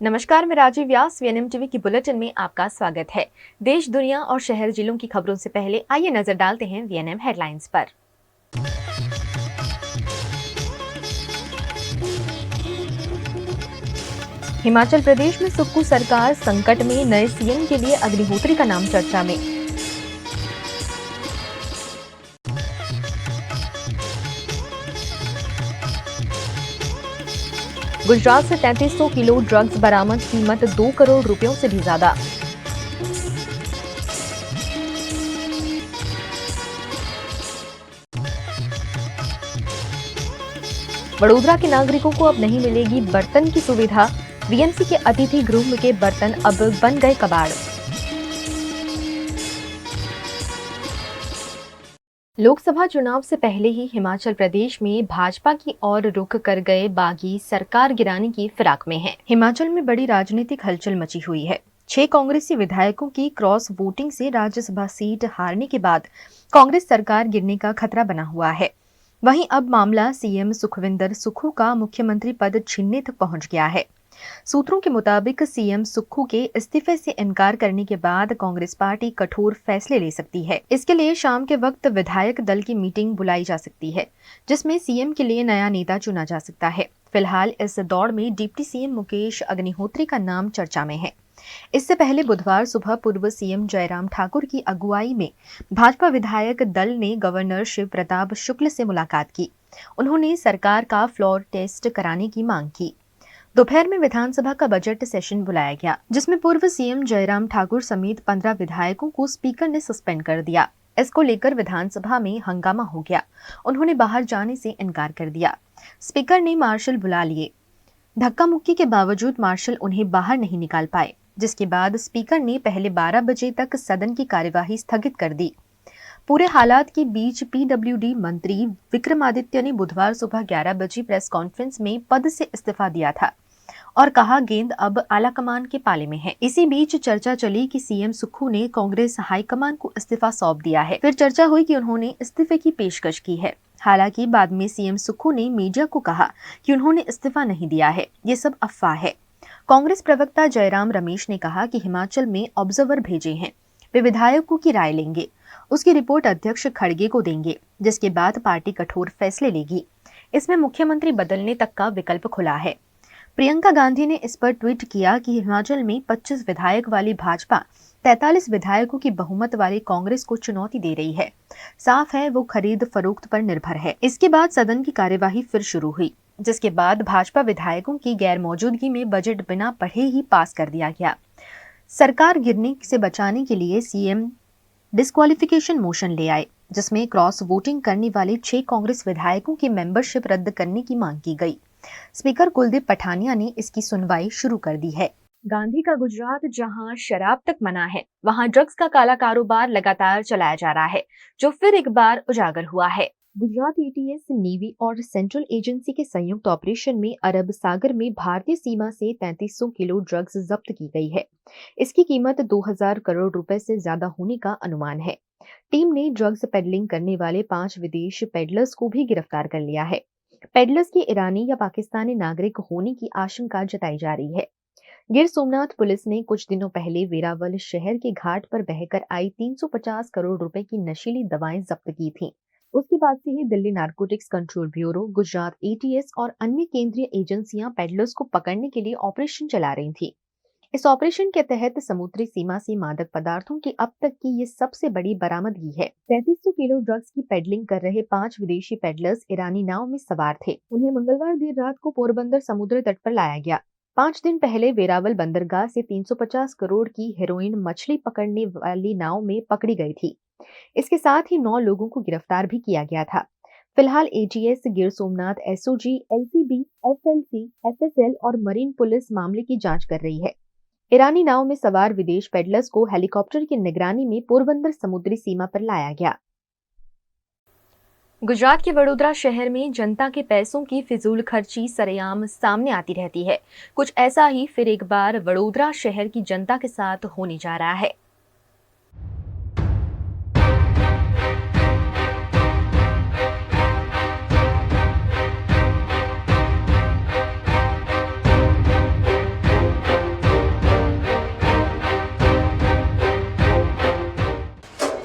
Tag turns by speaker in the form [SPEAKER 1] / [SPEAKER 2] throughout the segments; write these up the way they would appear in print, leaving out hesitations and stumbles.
[SPEAKER 1] नमस्कार, मैं राजीव व्यास। VNM TV की बुलेटिन में आपका स्वागत है। देश, दुनिया और शहर जिलों की खबरों से पहले आइए नजर डालते हैं वीएनएम हेडलाइंस पर। हिमाचल प्रदेश में सुक्खू सरकार संकट में, नए सीएम के लिए अग्निहोत्री का नाम चर्चा में। गुजरात से 3300 किलो ड्रग्स बरामद, कीमत 2 करोड़ रुपयों से भी ज्यादा। वडोदरा के नागरिकों को अब नहीं मिलेगी बर्तन की सुविधा। वीएमसी के अतिथि गृह के बर्तन अब बन गए कबाड़। लोकसभा चुनाव से पहले ही हिमाचल प्रदेश में भाजपा की ओर रुख कर गए बागी सरकार गिराने की फिराक में है। हिमाचल में बड़ी राजनीतिक हलचल मची हुई है। 6 कांग्रेसी विधायकों की क्रॉस वोटिंग से राज्यसभा सीट हारने के बाद कांग्रेस सरकार गिरने का खतरा बना हुआ है। वहीं अब मामला सीएम सुखविंदर सुक्खू का मुख्यमंत्री पद छीनने तक पहुंच गया है। सूत्रों के मुताबिक सीएम सुक्खू के इस्तीफे से इनकार करने के बाद कांग्रेस पार्टी कठोर फैसले ले सकती है। इसके लिए शाम के वक्त विधायक दल की मीटिंग बुलाई जा सकती है, जिसमें सीएम के लिए नया नेता चुना जा सकता है। फिलहाल इस दौड़ में डिप्टी सीएम मुकेश अग्निहोत्री का नाम चर्चा में है। इससे पहले बुधवार सुबह पूर्व सीएम जयराम ठाकुर की अगुवाई में भाजपा विधायक दल ने गवर्नर शिव प्रताप शुक्ल से मुलाकात की। उन्होंने सरकार का फ्लोर टेस्ट कराने की मांग की। दोपहर में विधानसभा का बजट सेशन बुलाया गया, जिसमें पूर्व सीएम जयराम ठाकुर समेत 15 विधायकों को स्पीकर ने सस्पेंड कर दिया। इसको लेकर विधानसभा में हंगामा हो गया। उन्होंने बाहर जाने से इनकार कर दिया। स्पीकर ने मार्शल बुला लिए। धक्का मुक्की के बावजूद मार्शल उन्हें बाहर नहीं निकाल पाए, जिसके बाद स्पीकर ने पहले 12 बजे तक सदन की कार्यवाही स्थगित कर दी। पूरे हालात के बीच पीडब्ल्यूडी मंत्री विक्रमादित्य ने बुधवार सुबह 11 बजे प्रेस कॉन्फ्रेंस में पद से इस्तीफा दिया था और कहा गेंद अब आलाकमान के पाले में है। इसी बीच चर्चा चली कि सीएम सुक्खू ने कांग्रेस हाईकमान को इस्तीफा सौंप दिया है। फिर चर्चा हुई कि उन्होंने इस्तीफे की पेशकश की है। हालांकि बाद में सीएम सुक्खू ने मीडिया को कहा कि उन्होंने इस्तीफा नहीं दिया है, ये सब अफवाह है। कांग्रेस प्रवक्ता जयराम रमेश ने कहा कि हिमाचल में ऑब्जर्वर भेजे हैं, वे विधायकों की राय लेंगे, उसकी रिपोर्ट अध्यक्ष खड़गे को देंगे, जिसके बाद पार्टी कठोर फैसले लेगी। इसमें मुख्यमंत्री बदलने तक का विकल्प खुला है। प्रियंका गांधी ने इस पर ट्वीट किया कि हिमाचल में 25 विधायक वाली भाजपा 43 विधायकों की बहुमत वाली कांग्रेस को चुनौती दे रही है। साफ है वो खरीद फरोख्त पर निर्भर है। इसके बाद सदन की कार्यवाही फिर शुरू हुई, जिसके बाद भाजपा विधायकों की गैर मौजूदगी में बजट बिना पढ़े ही पास कर दिया गया। सरकार गिरने से बचाने के लिए सीएम डिस्क्वालिफिकेशन मोशन ले आए, जिसमें क्रॉस वोटिंग करने वाले 6 कांग्रेस विधायकों की मेंबरशिप रद्द करने की मांग की गई। स्पीकर कुलदीप पठानिया ने इसकी सुनवाई शुरू कर दी है। गांधी का गुजरात जहां शराब तक मना है, वहां ड्रग्स का काला कारोबार लगातार चलाया जा रहा है, जो फिर एक बार उजागर हुआ है। गुजरात एटीएस, नेवी और सेंट्रल एजेंसी के संयुक्त ऑपरेशन में अरब सागर में भारतीय सीमा से 3300 किलो ड्रग्स जब्त की गई है। इसकी कीमत 2000 करोड़ रुपए से ज्यादा होने का अनुमान है। टीम ने ड्रग्स पेडलिंग करने वाले 5 विदेशी पेडलर्स को भी गिरफ्तार कर लिया है। पेडलर्स के ईरानी या पाकिस्तानी नागरिक होने की आशंका जताई जा रही है। गिर सोमनाथ पुलिस ने कुछ दिनों पहले वेरावल शहर के घाट पर बहकर आई 350 करोड़ रुपए की नशीली दवाएं जब्त की थीं। उसके बाद से ही Delhi narcotics control bureau, Gujarat ATS और अन्य केंद्रीय एजेंसियां पेडलर्स को पकड़ने के लिए ऑपरेशन चला रही थी। इस ऑपरेशन के तहत समुद्री सीमा से मादक पदार्थों की अब तक की ये सबसे बड़ी बरामदगी है। 3300 किलो ड्रग्स की पेडलिंग कर रहे 5 विदेशी पेडलर्स ईरानी नाव में सवार थे। उन्हें मंगलवार देर रात को पोरबंदर समुद्र तट पर लाया गया। 5 दिन पहले वेरावल बंदरगाह से 350 करोड़ की हेरोइन मछली पकड़ने वाली नाव में पकड़ी गई थी। इसके साथ ही 9 लोगों को गिरफ्तार भी किया गया था। फिलहाल ATS, Gir Somnath, SOG, LCB, FLC, FSL और मरीन पुलिस मामले की जांच कर रही है। ईरानी नाव में सवार विदेश पेडलर्स को हेलीकॉप्टर की निगरानी में पोरबंदर समुद्री सीमा पर लाया गया। गुजरात के वडोदरा शहर में जनता के पैसों की फिजूल खर्ची सरेआम सामने आती रहती है। कुछ ऐसा ही फिर एक बार वडोदरा शहर की जनता के साथ होने जा रहा है।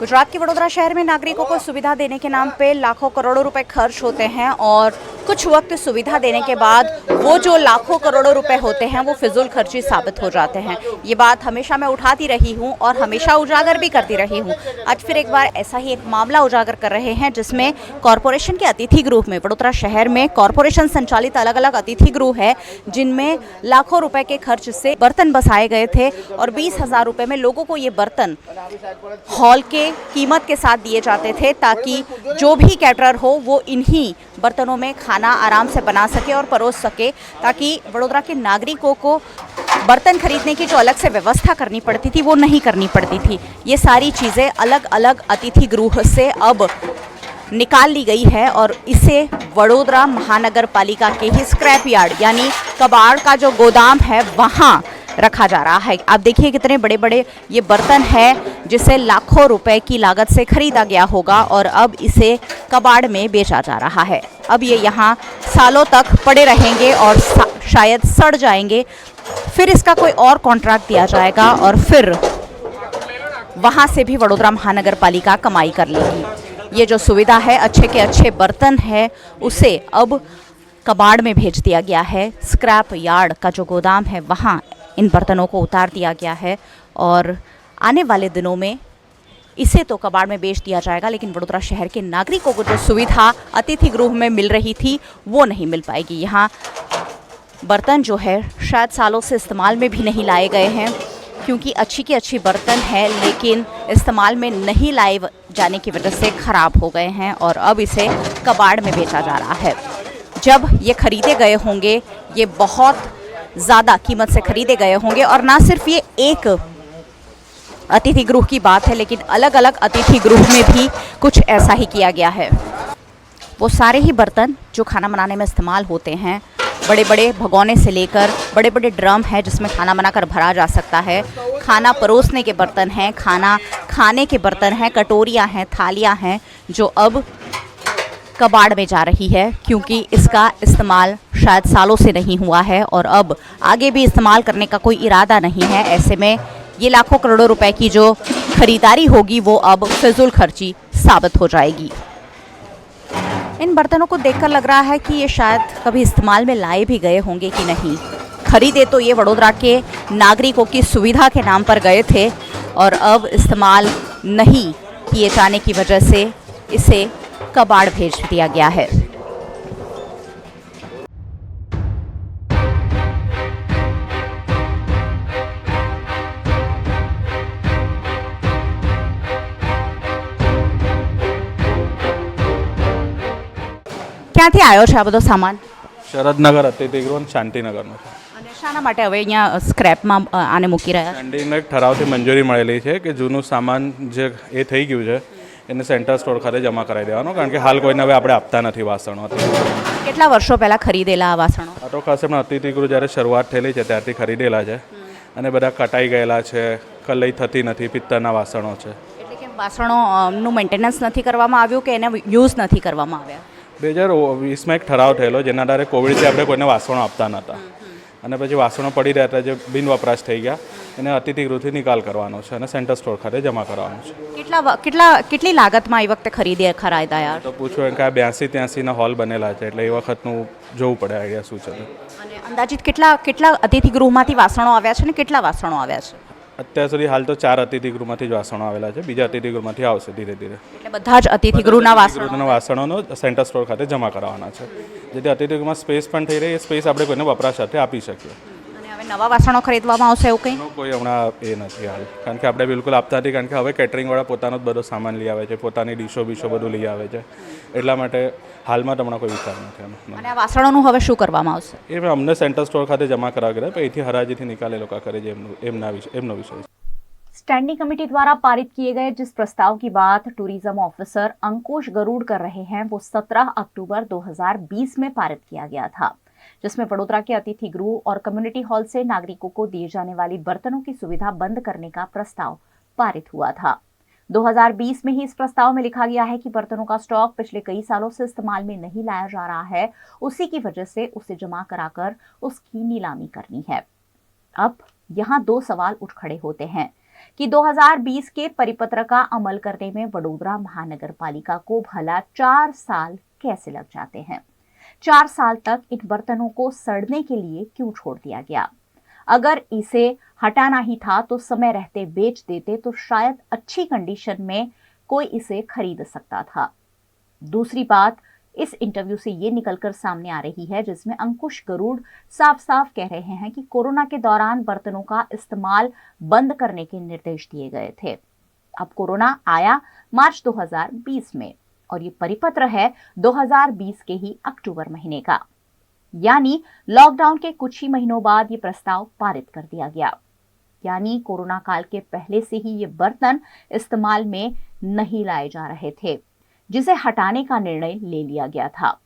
[SPEAKER 2] गुजरात के वडोदरा शहर में नागरिकों को सुविधा देने के नाम पे लाखों करोड़ों रुपए खर्च होते हैं और कुछ वक्त सुविधा देने के बाद वो जो लाखों करोड़ों रुपए होते हैं वो फिजूल खर्ची साबित हो जाते हैं। ये बात हमेशा मैं उठाती रही हूँ और हमेशा उजागर भी करती रही हूँ। आज फिर एक बार ऐसा ही एक मामला उजागर कर रहे हैं जिसमें कॉरपोरेशन के अतिथि गृह में, वडोदरा शहर में कॉरपोरेशन संचालित अलग अलग अतिथि गृह है जिनमें लाखों रुपए के खर्च से बर्तन बसाए गए थे और 20,000 रुपए में लोगों को ये बर्तन हॉल के कीमत के साथ दिए जाते थे ताकि जो भी कैटरर हो वो इन्हीं बर्तनों में खाना आराम से बना सके और परोस सके, ताकि वडोदरा के नागरिकों को बर्तन खरीदने की जो अलग से व्यवस्था करनी पड़ती थी वो नहीं करनी पड़ती थी। ये सारी चीज़ें अलग अलग अतिथि गृह से अब निकाल ली गई है और इसे वडोदरा महानगर पालिका के ही स्क्रैप यार्ड यानी कबाड़ का जो गोदाम है वहाँ रखा जा रहा है। आप देखिए कितने बड़े बड़े ये बर्तन है जिसे लाखों रुपए की लागत से खरीदा गया होगा और अब इसे कबाड़ में बेचा जा रहा है। अब ये यहाँ सालों तक पड़े रहेंगे और शायद सड़ जाएंगे, फिर इसका कोई और कॉन्ट्रैक्ट दिया जाएगा और फिर वहाँ से भी वडोदरा महानगर पालिका कमाई कर लेगी। ये जो सुविधा है, अच्छे के अच्छे बर्तन है, उसे अब कबाड़ में भेज दिया गया है। स्क्रैप यार्ड का जो गोदाम है वहाँ इन बर्तनों को उतार दिया गया है और आने वाले दिनों में इसे तो कबाड़ में बेच दिया जाएगा, लेकिन वडोदरा शहर के नागरिकों को जो सुविधा अतिथि गृह में मिल रही थी वो नहीं मिल पाएगी। यहाँ बर्तन जो है शायद सालों से इस्तेमाल में भी नहीं लाए गए हैं, क्योंकि अच्छी की अच्छी बर्तन है लेकिन इस्तेमाल में नहीं लाए जाने की वजह से ख़राब हो गए हैं और अब इसे कबाड़ में बेचा जा रहा है। जब ये खरीदे गए होंगे ये बहुत ज़्यादा कीमत से खरीदे गए होंगे और ना सिर्फ ये एक अतिथि गृह की बात है लेकिन अलग अलग अतिथि गृह में भी कुछ ऐसा ही किया गया है। वो सारे ही बर्तन जो खाना बनाने में इस्तेमाल होते हैं, बड़े बड़े भगोने से लेकर बड़े बड़े ड्रम है जिसमें खाना बनाकर भरा जा सकता है, खाना परोसने के बर्तन हैं, खाना खाने के बर्तन हैं, कटोरियाँ हैं, थालियाँ हैं, जो अब कबाड़ में जा रही है क्योंकि इसका इस्तेमाल शायद सालों से नहीं हुआ है और अब आगे भी इस्तेमाल करने का कोई इरादा नहीं है। ऐसे में ये लाखों करोड़ों रुपए की जो खरीदारी होगी वो अब फिजूल खर्ची साबित हो जाएगी। इन बर्तनों को देखकर लग रहा है कि ये शायद कभी इस्तेमाल में लाए भी गए होंगे कि नहीं। खरीदे तो ये वडोदरा के नागरिकों की सुविधा के नाम पर गए थे और अब इस्तेमाल नहीं किए जाने की वजह से इसे कबाड़ भेज दिया गया है। ક્યાંથી આવ્યો છે આ બધો સામાન?
[SPEAKER 3] શરદનગર અતિથિગૃહ અને શાંતિનગરનો છે.
[SPEAKER 2] અને શાના માટે હવે અહીંયા સ્ક્રેપમાં આને મૂકી રહ્યા?
[SPEAKER 3] શાંતિને એક ઠરાવથી મંજૂરી મળેલી છે કે જૂનું સામાન જે એ થઈ ગયું છે એને સેન્ટર સ્ટોર ખાતે જમા કરાવી દેવાનો, કારણ કે હાલ કોઈને હવે આપણે આપતા નથી વાસણો.
[SPEAKER 2] કેટલા વર્ષો પહેલાં ખરીદેલા આ વાસણો?
[SPEAKER 3] આ તો ખાસ એમના અતિથિગૃહ જ્યારે શરૂઆત થયેલી છે ત્યારથી ખરીદેલા છે અને બધા કટાઈ ગયેલા છે, કલઈ થતી નથી, પિત્તળના વાસણો છે.
[SPEAKER 2] એટલે કે વાસણોનું મેન્ટેનન્સ નથી કરવામાં આવ્યું કે એને યુઝ નથી કરવામાં આવ્યા?
[SPEAKER 3] 2020માં એક ઠરાવ થયેલો જેના આધારે કોવિડથી આપણે કોઈને વાસણો આપતા નહોતા અને પછી વાસણો પડી રહ્યા હતા જે બિન વપરાશ થઈ ગયા એને અતિથિગૃહથી નિકાલ કરવાનો છે અને સેન્ટર સ્ટોર ખાતે જમા કરવાનો છે.
[SPEAKER 2] કેટલી લાગતમાં એ વખતે ખરીદાયા?
[SPEAKER 3] તો પૂછો એમ કે આ 82-83ના હોલ બનેલા છે એટલે એ વખતનું જોવું પડે આઈડિયા શું છે.
[SPEAKER 2] અને અંદાજિત કેટલા અતિથિગૃહમાંથી વાસણો આવ્યા છે ને કેટલા વાસણો આવ્યા છે?
[SPEAKER 3] અત્યાર સુધી હાલ તો 4 અતિથિગૃહમાંથી જ વાસણો આવેલા છે, બીજા અતિથિગૃહમાંથી આવશે ધીરે ધીરે.
[SPEAKER 2] એટલે બધા જ અતિથિગૃહના
[SPEAKER 3] વાસણોનો સેન્ટર સ્ટોર ખાતે જમા કરાવવાના છે જેથી અતિથિગૃહમાં સ્પેસ પણ થઈ રહી, એ સ્પેસ આપણે કોઈને વપરાશ સાથે આપી શકીએ.
[SPEAKER 2] અને હવે નવા વાસણો ખરીદવામાં આવશે એવું કંઈ?
[SPEAKER 3] કોઈ હમણાં એ નથી હાલ, કારણ કે આપણે બિલકુલ આપતા નથી, કારણ કે હવે કેટરિંગવાળા પોતાનો જ બધો સામાન લઈ આવે છે, પોતાની ડીશો બધું લઈ આવે છે, એટલા માટે હાલમાં તો હમણાં કોઈ વિચાર નથી.
[SPEAKER 2] અને આ વાસણોનું હવે શું કરવામાં આવશે?
[SPEAKER 3] એ અમને સેન્ટર સ્ટોર ખાતે જમા કરાવી ગયા, અહીંથી હરાજીથી નિકાલે લોકો કરે છે, એમનો વિષય.
[SPEAKER 2] स्टैंडिंग कमेटी द्वारा पारित किए गए जिस प्रस्ताव की बात टूरिज्म ऑफिसर अंकुश गरुड़ कर रहे हैं वो 17 अक्टूबर 2020 में पारित किया गया था, जिसमें वडोदरा के अतिथि गृह और कम्युनिटी हॉल से नागरिकों को दिए जाने वाली बर्तनों की सुविधा बंद करने का प्रस्ताव पारित हुआ था। 2020 में ही इस प्रस्ताव में लिखा गया है कि बर्तनों का स्टॉक पिछले कई सालों से इस्तेमाल में नहीं लाया जा रहा है, उसी की वजह से उसे जमा कराकर उसकी नीलामी करनी है। अब यहाँ दो सवाल उठ खड़े होते हैं। कि 2020 के परिपत्र का अमल करने में वडोदरा महानगर पालिका को भला 4 साल कैसे लग जाते हैं। 4 साल तक इन बर्तनों को सड़ने के लिए क्यों छोड़ दिया गया। अगर इसे हटाना ही था तो समय रहते बेच देते तो शायद अच्छी कंडीशन में कोई इसे खरीद सकता था। दूसरी बात, इस इंटरव्यू से ये निकलकर सामने आ रही है जिसमें अंकुश गरुड़ साफ साफ कह रहे हैं कि कोरोना के दौरान बर्तनों का इस्तेमाल बंद करने के निर्देश दिए गए थे। अब कोरोना आया मार्च 2020 में और ये परिपत्र है 2020 के ही अक्टूबर महीने का, यानी लॉकडाउन के कुछ ही महीनों बाद ये प्रस्ताव पारित कर दिया गया। यानी कोरोना काल के पहले से ही ये बर्तन इस्तेमाल में नहीं लाए जा रहे थे, जिसे हटाने का निर्णय ले लिया गया था।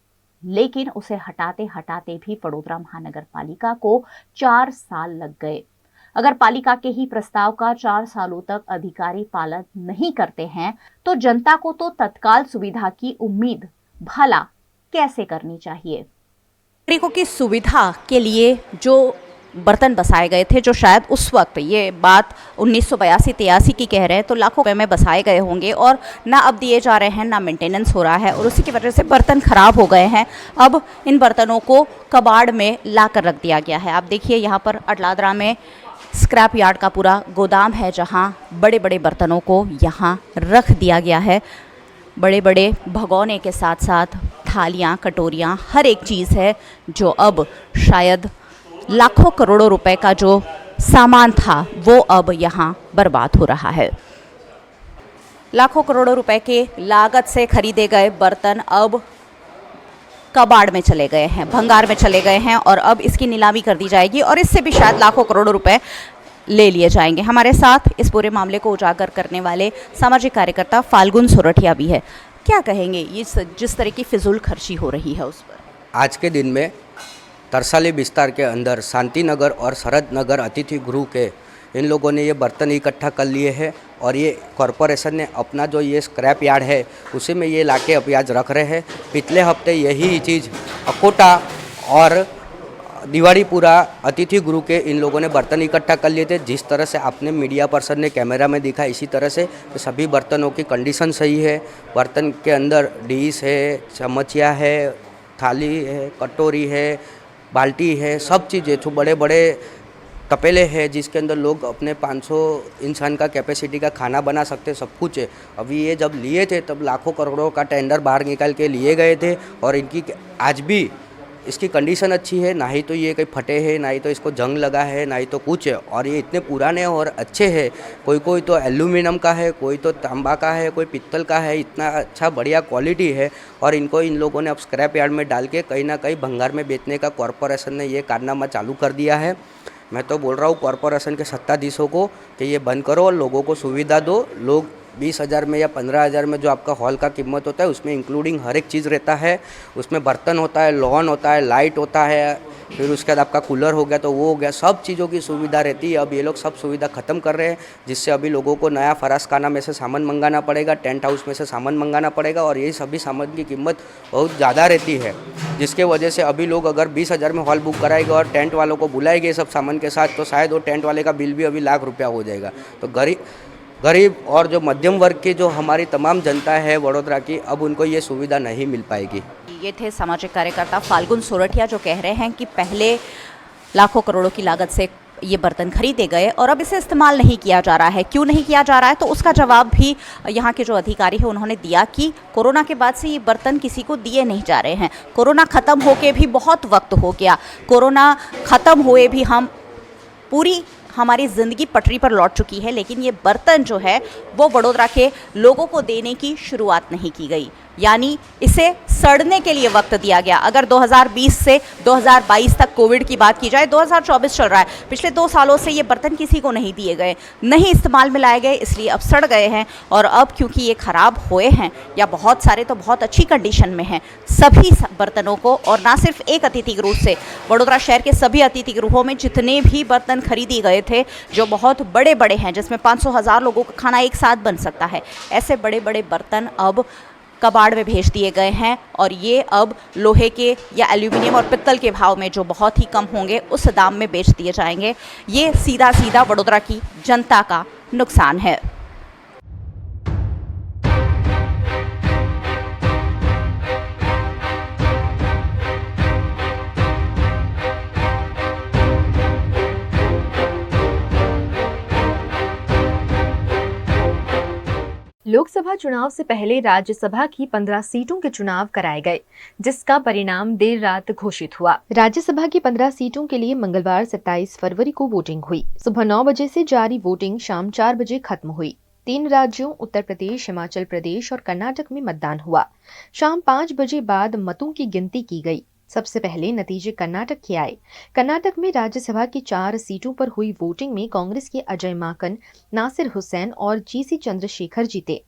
[SPEAKER 2] लेकिन उसे हटाते हटाते भी वडोदरा महानगर पालिका को 4 साल लग गए। अगर पालिका के ही प्रस्ताव का 4 सालों तक अधिकारी पालन नहीं करते हैं तो जनता को तो तत्काल सुविधा की उम्मीद भला कैसे करनी चाहिए। नागरिकों की सुविधा के लिए जो बर्तन बसाए गए थे, जो शायद उस वक्त, ये बात 1982-83 की कह रहे हैं, तो लाखों रुपए में बसाए गए होंगे और ना अब दिए जा रहे हैं, ना मेंटेनेंस हो रहा है और उसी की वजह से बर्तन खराब हो गए हैं। अब इन बर्तनों को कबाड़ में ला कर रख दिया गया है। आप देखिए यहाँ पर अटलादरा में स्क्रैप यार्ड का पूरा गोदाम है जहाँ बड़े बड़े बर्तनों को यहाँ रख दिया गया है। बड़े बड़े भगोने के साथ साथ थालियाँ, कटोरियाँ, हर एक चीज़ है जो अब शायद लाखों करोड़ों रुपए का जो सामान था वो अब यहाँ बर्बाद हो रहा है। लाखों करोड़ों रुपए के लागत से खरीदे गए बर्तन अब कबाड़ में चले गए हैं, भंगार में चले गए हैं और अब इसकी नीलामी कर दी जाएगी और इससे भी शायद लाखों करोड़ों रुपए ले लिए जाएंगे। हमारे साथ इस पूरे मामले को उजागर करने वाले सामाजिक कार्यकर्ता फाल्गुन सोरठिया भी है। क्या कहेंगे ये जिस तरह की फिजूल खर्ची हो रही है उस पर?
[SPEAKER 4] आज के दिन में तरसाली विस्तार के अंदर शांति नगर और शरद नगर अतिथि गृह के इन लोगों ने ये बर्तन इकट्ठा कर लिए हैं और ये कॉरपोरेशन ने अपना जो ये स्क्रैप यार्ड है उसी में ये लाके अभी आज रख रहे हैं। पिछले हफ्ते यही चीज़ अकोटा और दिवाड़ीपुरा अतिथि गृह के इन लोगों ने बर्तन इकट्ठा कर लिए थे। जिस तरह से आपने मीडिया पर्सन ने कैमरा में दिखा, इसी तरह से सभी बर्तनों की कंडीशन सही है। बर्तन के अंदर डिश है, चम्मचिया है, थाली है, कटोरी है, बाल्टी है, सब चीज़ें जो बड़े बड़े तपेले हैं जिसके अंदर लोग अपने 500 इंसान का कैपेसिटी का खाना बना सकते, सब कुछ है। अभी ये जब लिए थे तब लाखों करोड़ों का टेंडर बाहर निकाल के लिए गए थे और इनकी आज भी इसकी कंडीशन अच्छी है, ना ही तो ये कहीं फटे हैं, ना ही तो इसको जंग लगा है, ना ही तो कुछ है। और ये इतने पुराने और अच्छे हैं, कोई तो एल्यूमिनियम का है, कोई तो तांबा का है, कोई पित्तल का है, इतना अच्छा बढ़िया क्वालिटी है और इनको इन लोगों ने अब स्क्रैप यार्ड में डाल के कहीं ना कहीं भंगार में बेचने का कॉरपोरेशन ने ये कारनामा चालू कर दिया है। मैं तो बोल रहा हूँ कॉरपोरेशन के सत्ताधीशों को कि ये बंद करो और लोगों को सुविधा दो। लोग 20,000 में या 15,000 में जो आपका हॉल का कीमत होता है उसमें इंक्लूडिंग हर एक चीज़ रहता है। उसमें बर्तन होता है, लॉन होता है, लाइट होता है, फिर उसके बाद आपका कूलर हो गया तो वो हो गया, सब चीज़ों की सुविधा रहती है। अब ये लोग सब सुविधा ख़त्म कर रहे हैं जिससे अभी लोगों को नया फरासखाना में से सामान मंगाना पड़ेगा, टेंट हाउस में से सामान मंगाना पड़ेगा और ये सभी सामान की कीमत बहुत ज़्यादा रहती है, जिसके वजह से अभी लोग अगर 20,000 में हॉल बुक कराएंगे और टेंट वालों को बुलाएंगे सब सामान के साथ तो शायद वो टेंट वाले का बिल भी अभी लाख रुपया हो जाएगा। तो गरीब और जो मध्यम वर्ग की जो हमारी तमाम जनता है वडोदरा की, अब उनको ये सुविधा नहीं मिल पाएगी।
[SPEAKER 2] ये थे सामाजिक कार्यकर्ता फाल्गुन सोरठिया जो कह रहे हैं कि पहले लाखों करोड़ों की लागत से ये बर्तन खरीदे गए और अब इसे इस्तेमाल नहीं किया जा रहा है। क्यों नहीं किया जा रहा है तो उसका जवाब भी यहाँ के जो अधिकारी हैं उन्होंने दिया कि कोरोना के बाद से ये बर्तन किसी को दिए नहीं जा रहे हैं। कोरोना ख़त्म होके भी बहुत वक्त हो गया, कोरोना ख़त्म हुए भी पूरी हमारी ज़िंदगी पटरी पर लौट चुकी है, लेकिन ये बर्तन जो है वो वडोदरा के लोगों को देने की शुरुआत नहीं की गई, यानी इसे सड़ने के लिए वक्त दिया गया। अगर 2020 से 2022 तक कोविड की बात की जाए, 2024 चल रहा है, पिछले 2 सालों से ये बर्तन किसी को नहीं दिए गए, नहीं इस्तेमाल में लाए गए, इसलिए अब सड़ गए हैं। और अब क्योंकि ये ख़राब हुए हैं या बहुत सारे तो बहुत अच्छी कंडीशन में हैं, सभी बर्तनों को, और ना सिर्फ एक अतिथि गृह से, वडोदरा शहर के सभी अतिथि गृहों में जितने भी बर्तन खरीदी गए थे जो बहुत बड़े बड़े हैं, जिसमें 500,000 लोगों का खाना एक साथ बन सकता है, ऐसे बड़े बड़े बर्तन अब कबाड़ में भेज दिए गए हैं और ये अब लोहे के या एल्यूमिनियम और पित्तल के भाव में जो बहुत ही कम होंगे उस दाम में बेच दिए जाएंगे। ये सीधा सीधा वडोदरा की जनता का नुकसान है।
[SPEAKER 1] लोकसभा चुनाव से पहले राज्यसभा की 15 सीटों के चुनाव कराए गए, जिसका परिणाम देर रात घोषित हुआ। राज्यसभा की 15 सीटों के लिए मंगलवार 27 फरवरी को वोटिंग हुई। सुबह 9 बजे से जारी वोटिंग शाम 4 बजे खत्म हुई। 3 राज्यों उत्तर प्रदेश, हिमाचल प्रदेश और कर्नाटक में मतदान हुआ। शाम 5 बजे बाद मतों की गिनती की गई। सबसे पहले नतीजे कर्नाटक के आए। कर्नाटक में राज्यसभा की 4 सीटों पर हुई वोटिंग में कांग्रेस के अजय माकन, नासिर हुसैन और जीसी चंद्रशेखर जीते।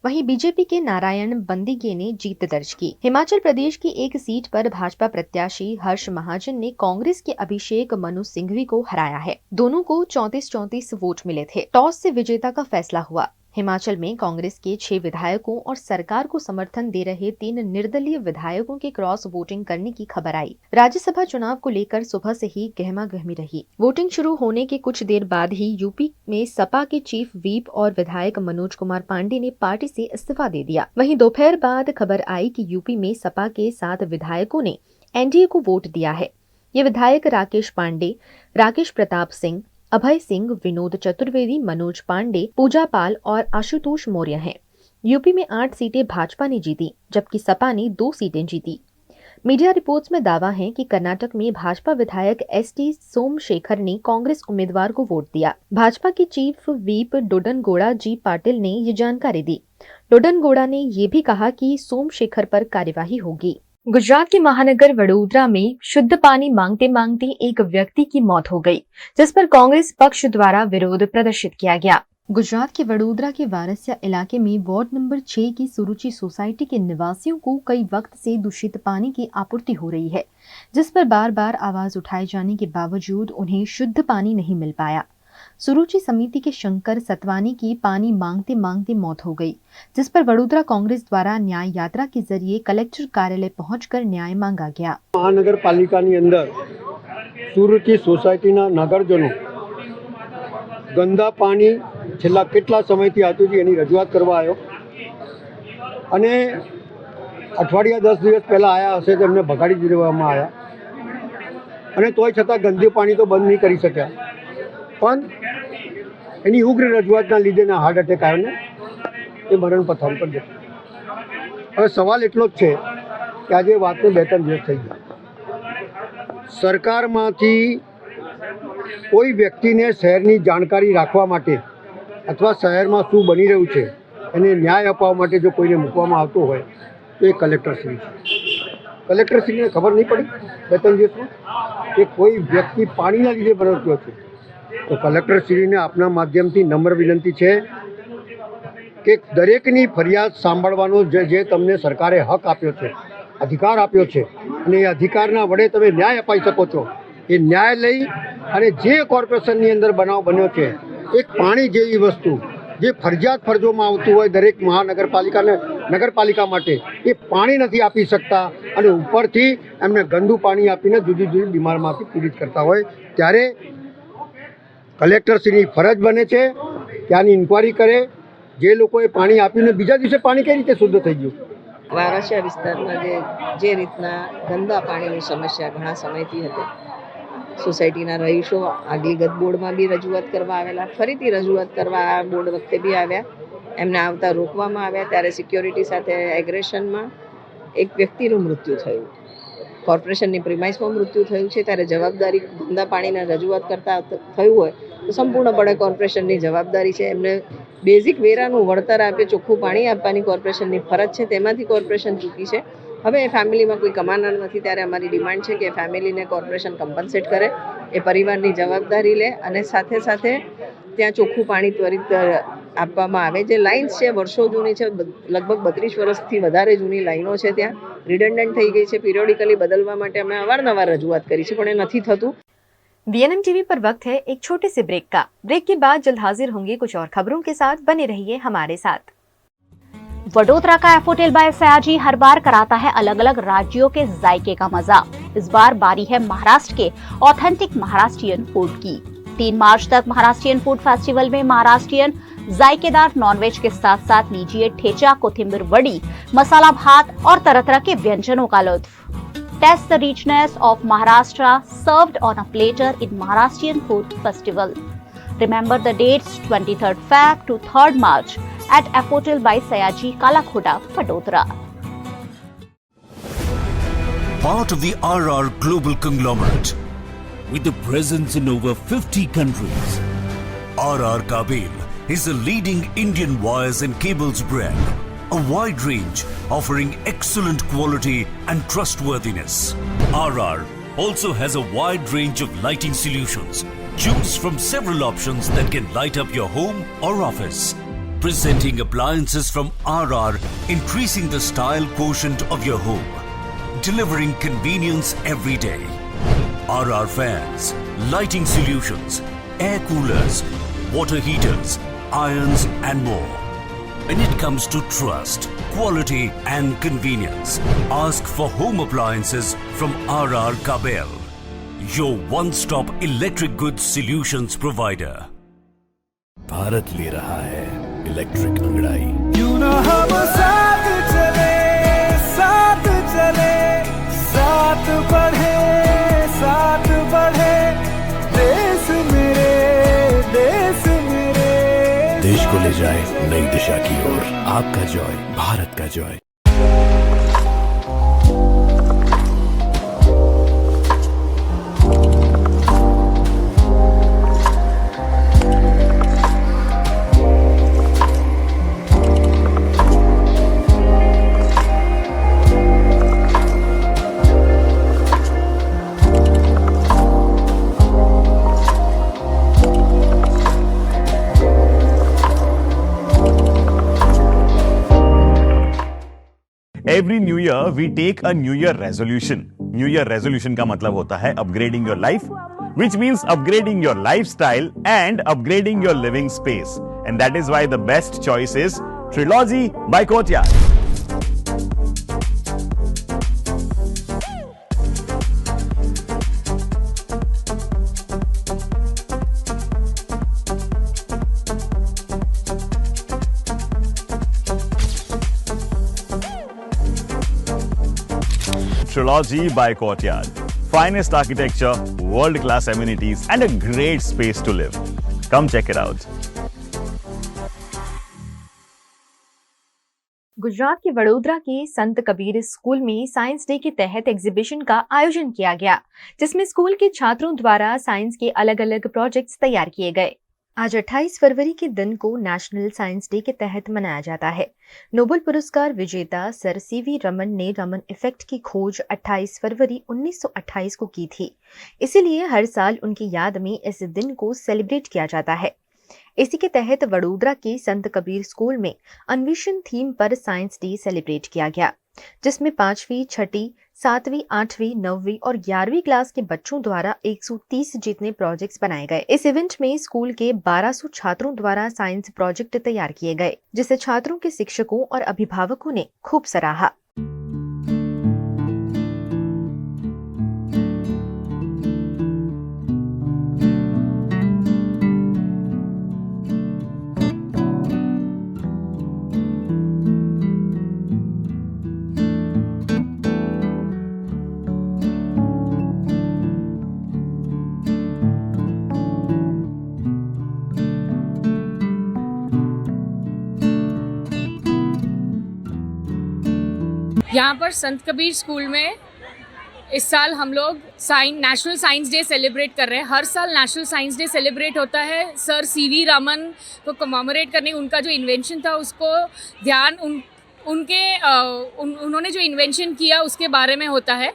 [SPEAKER 1] वहीं बीजेपी के नारायण बंदिगे ने जीत दर्ज की। हिमाचल प्रदेश की एक सीट पर भाजपा प्रत्याशी हर्ष महाजन ने कांग्रेस के अभिषेक मनु सिंघवी को हराया है। दोनों को 34-34 वोट मिले थे। टॉस से विजेता का फैसला हुआ। हिमाचल में कांग्रेस के 6 विधायकों और सरकार को समर्थन दे रहे 3 निर्दलीय विधायकों के क्रॉस वोटिंग करने की खबर आई। राज्यसभा चुनाव को लेकर सुबह से ही गहमागहमी रही। वोटिंग शुरू होने के कुछ देर बाद ही यूपी में सपा के चीफ व्हिप और विधायक मनोज कुमार पांडे ने पार्टी से इस्तीफा दे दिया। वहीं दोपहर बाद खबर आई कि यूपी में सपा के 7 विधायकों ने एनडीए को वोट दिया है। ये विधायक राकेश पांडे, राकेश प्रताप सिंह, अभय सिंह, विनोद चतुर्वेदी, मनोज पांडे, पूजा पाल और आशुतोष मौर्य हैं। यूपी में 8 सीटें भाजपा ने जीती, जबकि सपा ने 2 सीटें जीती। मीडिया रिपोर्ट्स में दावा है कि कर्नाटक में भाजपा विधायक एसटी सोमशेखर ने कांग्रेस उम्मीदवार को वोट दिया। भाजपा के चीफ व्हिप डोडनगोड़ा जी पाटिल ने ये जानकारी दी। डोडनगोड़ा ने ये भी कहा कि सोमशेखर पर कार्यवाही होगी। गुजरात के महानगर वडोदरा में शुद्ध पानी मांगते मांगते एक व्यक्ति की मौत हो गई, जिस पर कांग्रेस पक्ष द्वारा विरोध प्रदर्शित किया गया। गुजरात के वडोदरा के वारसिया इलाके में वार्ड नंबर 6 की सुरुचि सोसाइटी के निवासियों को कई वक्त से दूषित पानी की आपूर्ति हो रही है, जिस पर बार बार आवाज उठाए जाने के बावजूद उन्हें शुद्ध पानी नहीं मिल पाया। सुरुचि समिति के शंकर सतवानी की पानी मांगते मांगते मौत हो गई, जिस पर वडोदरा कांग्रेस द्वारा न्याय यात्रा के जरिए कलेक्टर कार्यालय पहुंचकर न्याय मांगा गया।
[SPEAKER 5] महानगर पालिकाની અંદર સુરુચિ સોસાયટીના નગરજનો ગંદા પાણી છેલ્લા કેટલા સમયથી આવતું છે એની રજૂઆત કરવા આવ્યો અને અઠવાડિયા 10 દિવસ પહેલાં આવ્યા હશે તો એમને ભગાડી દેવામાં આવ્યા અને તોય છતાં ગંદુ પાણી તો બંધ નહીં કરી શક્યા, પણ એની ઉગ્ર રજૂઆતના લીધે ને હાર્ટ એટેક આવ્યો ને એ મરણ પથારી પર જતો। હવે સવાલ એટલો જ છે કે આજે વાતને 2-3 દિવસ થઈ ગયા। સરકારમાંથી કોઈ વ્યક્તિને શહેરની જાણકારી રાખવા માટે અથવા શહેરમાં શું બની રહ્યું છે એને ન્યાય અપાવવા માટે જો કોઈને મૂકવામાં આવતો હોય તો એ કલેક્ટરશ્રી છે। કલેક્ટરશ્રીને ખબર નહીં પડી 2-3 દિવસમાં કે કોઈ વ્યક્તિ પાણીના લીધે મરતો છે, તો કલેક્ટરશ્રીને આપના માધ્યમથી નમ્ર વિનંતી છે કે દરેકની ફરિયાદ સાંભળવાનો જે તમને સરકારે હક આપ્યો છે, અધિકાર આપ્યો છે અને એ અધિકારના વડે તમે ન્યાય અપાઈ શકો છો, એ ન્યાય લઈ અને જે કોર્પોરેશનની અંદર બનાવ બન્યો છે, એક પાણી જેવી વસ્તુ જે ફરજિયાત ફરજોમાં આવતું હોય દરેક નગરપાલિકા માટે એ પાણી નથી આપી શકતા અને ઉપરથી એમને ગંદુ પાણી આપીને જુદી જુદી બીમારીમાંથી પીડિત કરતા હોય, ત્યારે કલેક્ટરશ્રીની ફરજ બને છે કે આની ઇન્કવાયરી કરે। જે લોકોએ પાણી આપ્યું ને બીજા દિવસે પાણી કઈ રીતે શુદ્ધ થઈ ગયું?
[SPEAKER 6] વારાસિયા વિસ્તારમાં જે રીતના ગંદા પાણીની સમસ્યા ઘણા સમયથી હતી, સોસાયટીના રહીશો આગલી ગત બોર્ડમાં બી રજૂઆત કરવા આવેલા, ફરીથી રજૂઆત કરવા આ બોર્ડ વખતે બી આવ્યા, એમને આવતા રોકવામાં આવ્યા, ત્યારે સિક્યોરિટી સાથે એગ્રેશનમાં એક વ્યક્તિનું મૃત્યુ થયું। કોર્પોરેશનની પ્રિમાઇસમાં મૃત્યુ થયું છે, ત્યારે જવાબદારી ગંદા પાણીના રજૂઆત કરતા થયું હોય તો સંપૂર્ણપણે કોર્પોરેશનની જવાબદારી છે। એમને બેઝિક વેરાનું વળતર આપે, ચોખ્ખું પાણી આપવાની કોર્પોરેશનની ફરજ છે, તેમાંથી કોર્પોરેશન ચૂકી છે। હવે એ ફેમિલીમાં કોઈ કમાનાર નથી, ત્યારે અમારી ડિમાન્ડ છે કે ફેમિલીને કોર્પોરેશન કમ્પન્સેટ કરે, એ પરિવારની જવાબદારી લે અને સાથે સાથે ત્યાં ચોખ્ખું પાણી ત્વરિત આપવામાં આવે। જે લાઇન્સ છે વર્ષો જૂની છે, લગભગ 32 વર્ષથી વધારે જૂની લાઈનો છે, ત્યાં રિડન્ડન્ટ થઈ ગઈ છે। પિરિયોડિકલી બદલવા માટે અમે અવારનવાર રજૂઆત કરી છે, પણ એ નથી થતું।
[SPEAKER 1] वीएनएम टीवी पर वक्त है एक छोटे से ब्रेक का। ब्रेक के बाद जल्द हाजिर होंगे कुछ और खबरों के साथ, बने रहिए हमारे साथ।
[SPEAKER 2] वडोदरा का एफोटेल बाय सयाजी हर बार कराता है अलग अलग राज्यों के जायके का मजा। इस बार बारी है महाराष्ट्र के ऑथेंटिक महाराष्ट्रियन फूड की। 3 मार्च तक महाराष्ट्रियन फूड फेस्टिवल में महाराष्ट्रियन जायकेदार नॉनवेज के साथ साथ लीजिए ठेचा, कोथिंबीर वड़ी, मसाला भात और तरह तरह के व्यंजनों का लुत्फ। Test the richness of Maharashtra served on a platter in Maharashtrian Food Festival. Remember the dates 23rd Feb to 3rd March at Apotel by Sayaji, Kalakhoda, Vadodara.
[SPEAKER 7] Part of the RR Global Conglomerate with a presence in over 50 countries. RR Kabel is a leading Indian wires and cables brand. A wide range offering excellent quality and trustworthiness. RR also has a wide range of lighting solutions. Choose from several options that can light up your home or office. Presenting appliances from RR, increasing the style quotient of your home. Delivering convenience every day. RR fans, lighting solutions, air coolers, water heaters, irons and more. When it comes to trust, quality and convenience, ask for home appliances from RR Kabel, your one-stop electric goods solutions provider.
[SPEAKER 8] Bharat ले रहा है electric अंगड़ाई।
[SPEAKER 9] क्यों ना हम साथ चले, साथ चले, साथ बढ़े, साथ बढ़े, देश मेरे, देश मेरे।
[SPEAKER 8] देश को ले जाए नई दिशा की ओर। आपका जॉय, भारत का Joy.
[SPEAKER 10] Every new year we take a new year resolution. New year resolution का मतलब होता है upgrading your life, which means upgrading your lifestyle and upgrading your living space. And that is why the best choice is Trilogy by Courtyard. Trilogy by Courtyard. Finest architecture, world-class amenities, and a great space to live. Come check it out.
[SPEAKER 1] Gujarat के वडोदरा के संत Kabir school में science day के तहत exhibition का आयोजन किया गया, जिसमें स्कूल के छात्रों द्वारा साइंस के अलग अलग प्रोजेक्ट्स तैयार किए गए। आज 28 फरवरी के दिन को नेशनल साइंस डे के तहत मनाया जाता है। नोबेल पुरस्कार विजेता सर सीवी रमन ने रमन इफेक्ट की खोज 28 फरवरी 1928 को की थी। इसीलिए हर साल उनकी याद में इस दिन को सेलिब्रेट किया जाता है। इसी के तहत वडोदरा के संत कबीर स्कूल में अन्वेषण थीम पर साइंस डे सेलिब्रेट किया गया, जिसमें 5वीं, 6वीं, 7वीं, 8वीं, 9वीं और 11वीं क्लास के बच्चों द्वारा 130 जितने प्रोजेक्ट्स बनाए गए। इस इवेंट में स्कूल के 1200 छात्रों द्वारा साइंस प्रोजेक्ट तैयार किए गए, जिसे छात्रों के शिक्षकों और अभिभावकों ने खूब सराहा।
[SPEAKER 11] यहाँ पर संत कबीर स्कूल में इस साल हम लोग नेशनल साइंस डे सेलिब्रेट कर रहे हैं। हर साल नेशनल साइंस डे सेलिब्रेट होता है सर सीवी रमन को कमेमोरेट करने, उनका जो इन्वेंशन था उसको ध्यान उन्होंने जो इन्वेंशन किया उसके बारे में होता है।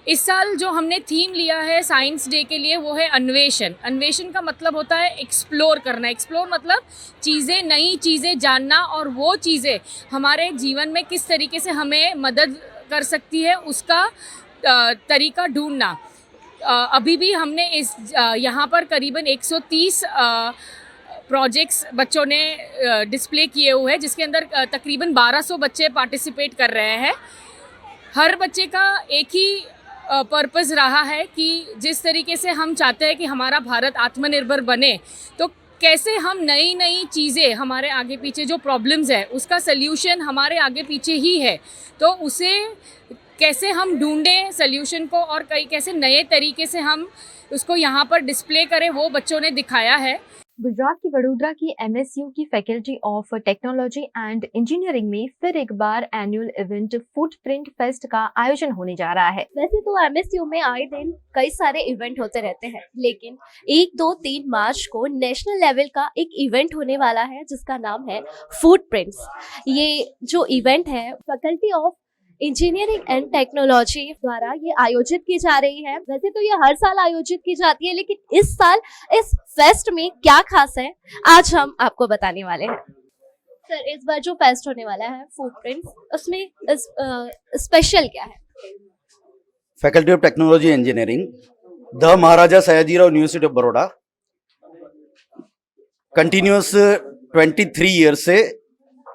[SPEAKER 11] इस साल जो हमने थीम लिया है साइंस डे के लिए वो है अन्वेषण। अन्वेषण का मतलब होता है एक्सप्लोर करना। एक्सप्लोर मतलब चीज़ें, नई चीज़ें जानना और वो चीज़ें हमारे जीवन में किस तरीके से हमें मदद कर सकती है उसका तरीका ढूंढना। अभी भी हमने यहाँ पर करीबन 130 प्रोजेक्ट्स बच्चों ने डिस्प्ले किए हुए हैं, जिसके अंदर तकरीबन 1200 बच्चे पार्टिसिपेट कर रहे हैं। हर बच्चे का एक ही पर्पस रहा है कि जिस तरीके से हम चाहते हैं कि हमारा भारत आत्मनिर्भर बने, तो कैसे हम नई नई चीज़ें, हमारे आगे पीछे जो प्रॉब्लम्स है उसका सल्यूशन हमारे आगे पीछे ही है, तो उसे कैसे हम ढूंढें सल्यूशन को और कई कैसे नए तरीके से हम उसको यहाँ पर डिस्प्ले करें, वो बच्चों ने दिखाया है।
[SPEAKER 1] गुजरात की वडोदरा की MSU की faculty of technology and engineering में फिर एक बार एनुअल इवेंट फुटप्रिंट फेस्ट का आयोजन होने जा रहा है।
[SPEAKER 12] वैसे तो MSU में आए दिन कई सारे इवेंट होते रहते हैं, लेकिन 1, 2, 3 मार्च को नेशनल लेवल का एक इवेंट होने वाला है जिसका नाम है फुटप्रिंट्स। ये जो इवेंट है faculty of engineering and technology द्वारा ये आयोजित की जा रही है। वैसे तो ये हर साल आयोजित की जाती है, लेकिन इस साल इस फेस्ट में क्या खास है आज हम आपको बताने वाले हैं। सर, इस बार जो फेस्ट होने वाला है फुटप्रिंट्स, उसमें स्पेशल क्या है?
[SPEAKER 13] Faculty of technology engineering, the Maharaja Sayajirao university of Baroda continuous 23 year से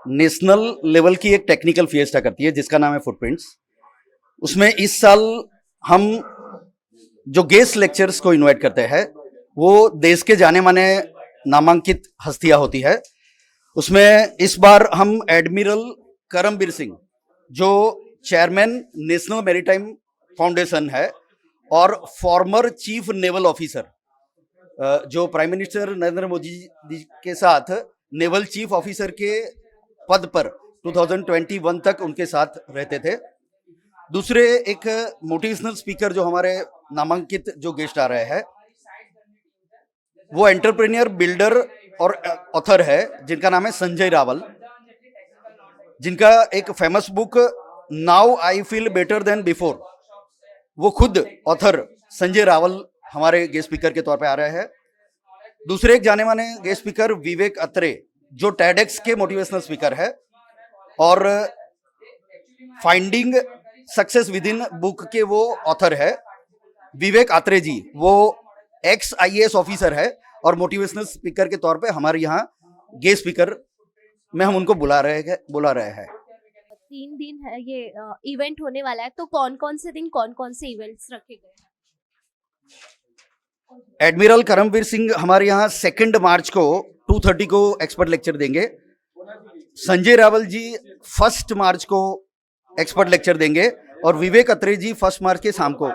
[SPEAKER 13] नेशनल लेवल की एक टेक्निकल फिएस्टा करती है जिसका नाम है फुटप्रिंट्स। उसमें इस साल हम जो गेस्ट लेक्चर्स को इनवाइट करते हैं वो देश के जाने माने नामांकित हस्तियां होती है। उसमें इस बार हम एडमिरल करमबीर सिंह, जो चेयरमैन नेशनल मैरीटाइम फाउंडेशन है और फॉर्मर चीफ नेवल ऑफिसर, जो प्राइम मिनिस्टर नरेंद्र मोदी जी के साथ नेवल चीफ ऑफिसर के पद पर 2021 तक उनके साथ रहते थे। दूसरे एक मोटिवेशनल स्पीकर जो हमारे नामांकित जो गेस्ट आ रहे हैं वो एंटरप्रेन्योर, बिल्डर और ऑथर है जिनका नाम है संजय रावल, जिनका एक famous book now I feel better than before, वो खुद ऑथर संजय रावल हमारे गेस्ट स्पीकर के तौर पे आ रहे हैं। दूसरे एक जाने माने गेस्ट स्पीकर विवेक अत्रे, जो टेडेक्स के मोटिवेशनल स्पीकर है और finding success with in book के वो ऑथर है। विवेक आत्रे जी वो एक्स IAS ऑफिसर है और मोटिवेशनल स्पीकर के तौर पे हमारे यहाँ गेस्ट स्पीकर में हम उनको बुला रहे हैं।
[SPEAKER 12] 3 दिन है ये इवेंट होने वाला है, तो कौन कौन से दिन कौन कौन से इवेंट्स रखे गए हैं?
[SPEAKER 13] एडमिरल करमबीर सिंह हमारे यहाँ 2 मार्च को 2:30 को एक्सपर्ट लेक्चर देंगे। संजय रावल जी 1 मार्च को एक्सपर्ट लेक्चर देंगे और विवेक अत्रे जी 1 मार्च के शाम को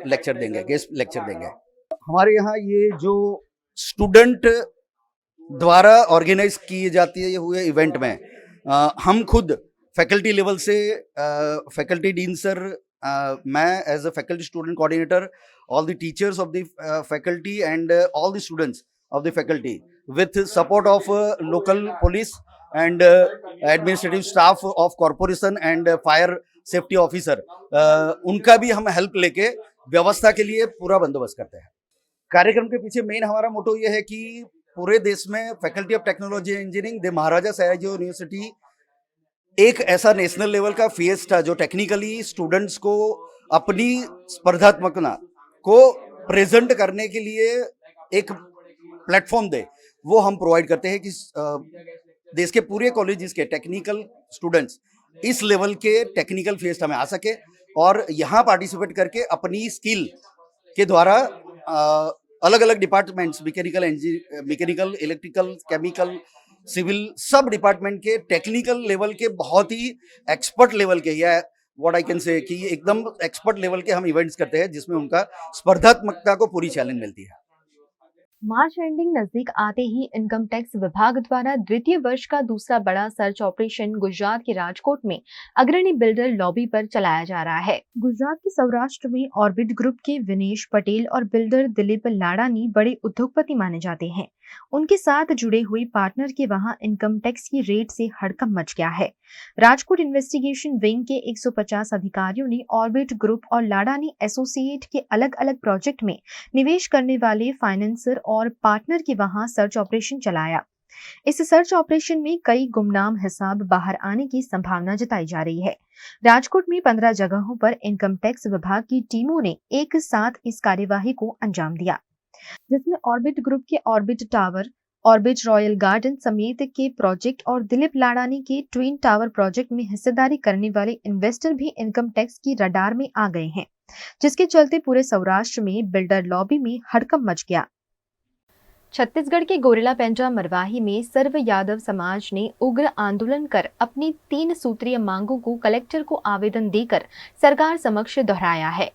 [SPEAKER 13] लेक्चर देंगे, गेस्ट लेक्चर देंगे। हमारे यहाँ ये जो स्टूडेंट द्वारा ऑर्गेनाइज किए जाते हुए इवेंट में हम खुद फैकल्टी लेवल से फैकल्टी डीन सर, मैं as a faculty student coordinator, all the teachers of the faculty and all the students of the faculty with support of local police and administrative staff of corporation and fire safety officer, उनका भी हम help लेके व्यवस्था के लिए पूरा बंदोबस्त करते हैं। कार्यक्रम के पीछे मेन हमारा मोटो ये है कि पूरे देश में faculty of technology engineering the Maharaja Sayajirao university एक ऐसा नेशनल लेवल का फिएस्टा जो टेक्निकली स्टूडेंट्स को अपनी स्पर्धात्मकता को प्रेजेंट करने के लिए एक प्लेटफॉर्म दे, वो हम प्रोवाइड करते हैं कि देश के पूरे कॉलेजेस के टेक्निकल स्टूडेंट्स इस लेवल के टेक्निकल फिएस्टा में आ सके और यहाँ पार्टिसिपेट करके अपनी स्किल के द्वारा अलग अलग departments, mechanical, electrical, chemical, civil, सब डिपार्टमेंट के टेक्निकल लेवल के बहुत ही एक्सपर्ट लेवल के या व्हाट आई कैन से कि एकदम एक्सपर्ट लेवल के हम इवेंट्स करते हैं जिसमें उनका स्पर्धात्मकता को पूरी चैलेंज मिलती है।
[SPEAKER 1] मार्च एंडिंग नजदीक आते ही इनकम टैक्स विभाग द्वारा द्वितीय वर्ष का दूसरा बड़ा सर्च ऑपरेशन गुजरात के राजकोट में अग्रणी बिल्डर लॉबी पर चलाया जा रहा है। गुजरात के सौराष्ट्र में ऑर्बिट ग्रुप के विनेश पटेल और बिल्डर दिलीप लाड़ानी बड़े उद्योगपति माने जाते हैं। उनके साथ जुड़े हुए पार्टनर के वहां इनकम टैक्स की रेट से हड़कंप मच गया है। राजकोट इन्वेस्टिगेशन विंग के 150 अधिकारियों ने ऑर्बिट ग्रुप और लाड़ानी एसोसिएट के अलग अलग प्रोजेक्ट में निवेश करने वाले फाइनेंसर और पार्टनर के वहां सर्च ऑपरेशन चलाया। इस सर्च ऑपरेशन में कई गुमनाम हिसाब बाहर आने की संभावना जताई जा रही है। राजकोट में 15 जगहों पर इनकम टैक्स विभाग की टीमों ने एक साथ इस कार्यवाही को अंजाम दिया, जिसमें ऑर्बिट ग्रुप के orbit tower, orbit royal garden समेत के प्रोजेक्ट और दिलीप लाड़ानी के ट्विन टावर प्रोजेक्ट में हिस्सेदारी करने वाले इन्वेस्टर भी इनकम टैक्स की रडार में आ गए हैं, जिसके चलते पूरे सौराष्ट्र में बिल्डर लॉबी में हड़कंप मच गया। छत्तीसगढ़ के गोरेला पेंड्रा मरवाही में सर्व यादव समाज ने उग्र आंदोलन कर अपनी 3 सूत्रीय मांगों को कलेक्टर को आवेदन देकर सरकार समक्ष दोहराया है।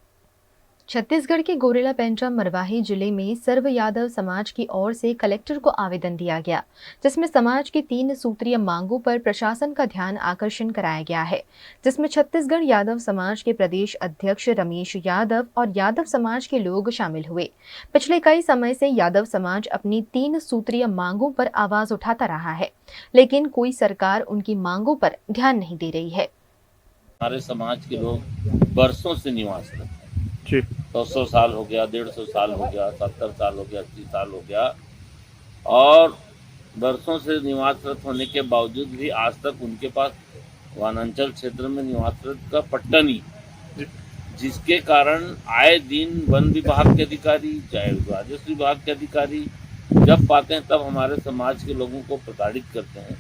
[SPEAKER 1] छत्तीसगढ़ के गोरेला पेंड्रा मरवाही जिले में सर्व यादव समाज की ओर से कलेक्टर को आवेदन दिया गया, जिसमें समाज की 3 सूत्रीय मांगों पर प्रशासन का ध्यान आकर्षण कराया गया है, जिसमें छत्तीसगढ़ यादव समाज के प्रदेश अध्यक्ष रमेश यादव और यादव समाज के लोग शामिल हुए। पिछले कई समय से यादव समाज अपनी 3 सूत्रीय मांगों पर आवाज उठाता रहा है, लेकिन कोई सरकार उनकी मांगों पर ध्यान नहीं दे रही है।
[SPEAKER 14] हमारे समाज के लोग बरसों से निवास करते हैं, 100 साल हो गया, 150 साल हो गया, 70 साल हो गया, 80 साल हो गया, और बरसों से निवासरत होने के बावजूद भी आज तक उनके पास वनांचल क्षेत्र में निवासरत का पट्टा नहीं, जिसके कारण आए दिन वन विभाग के अधिकारी चाहे राजस्व विभाग के अधिकारी जब पाते हैं तब हमारे समाज के लोगों को प्रताड़ित करते हैं।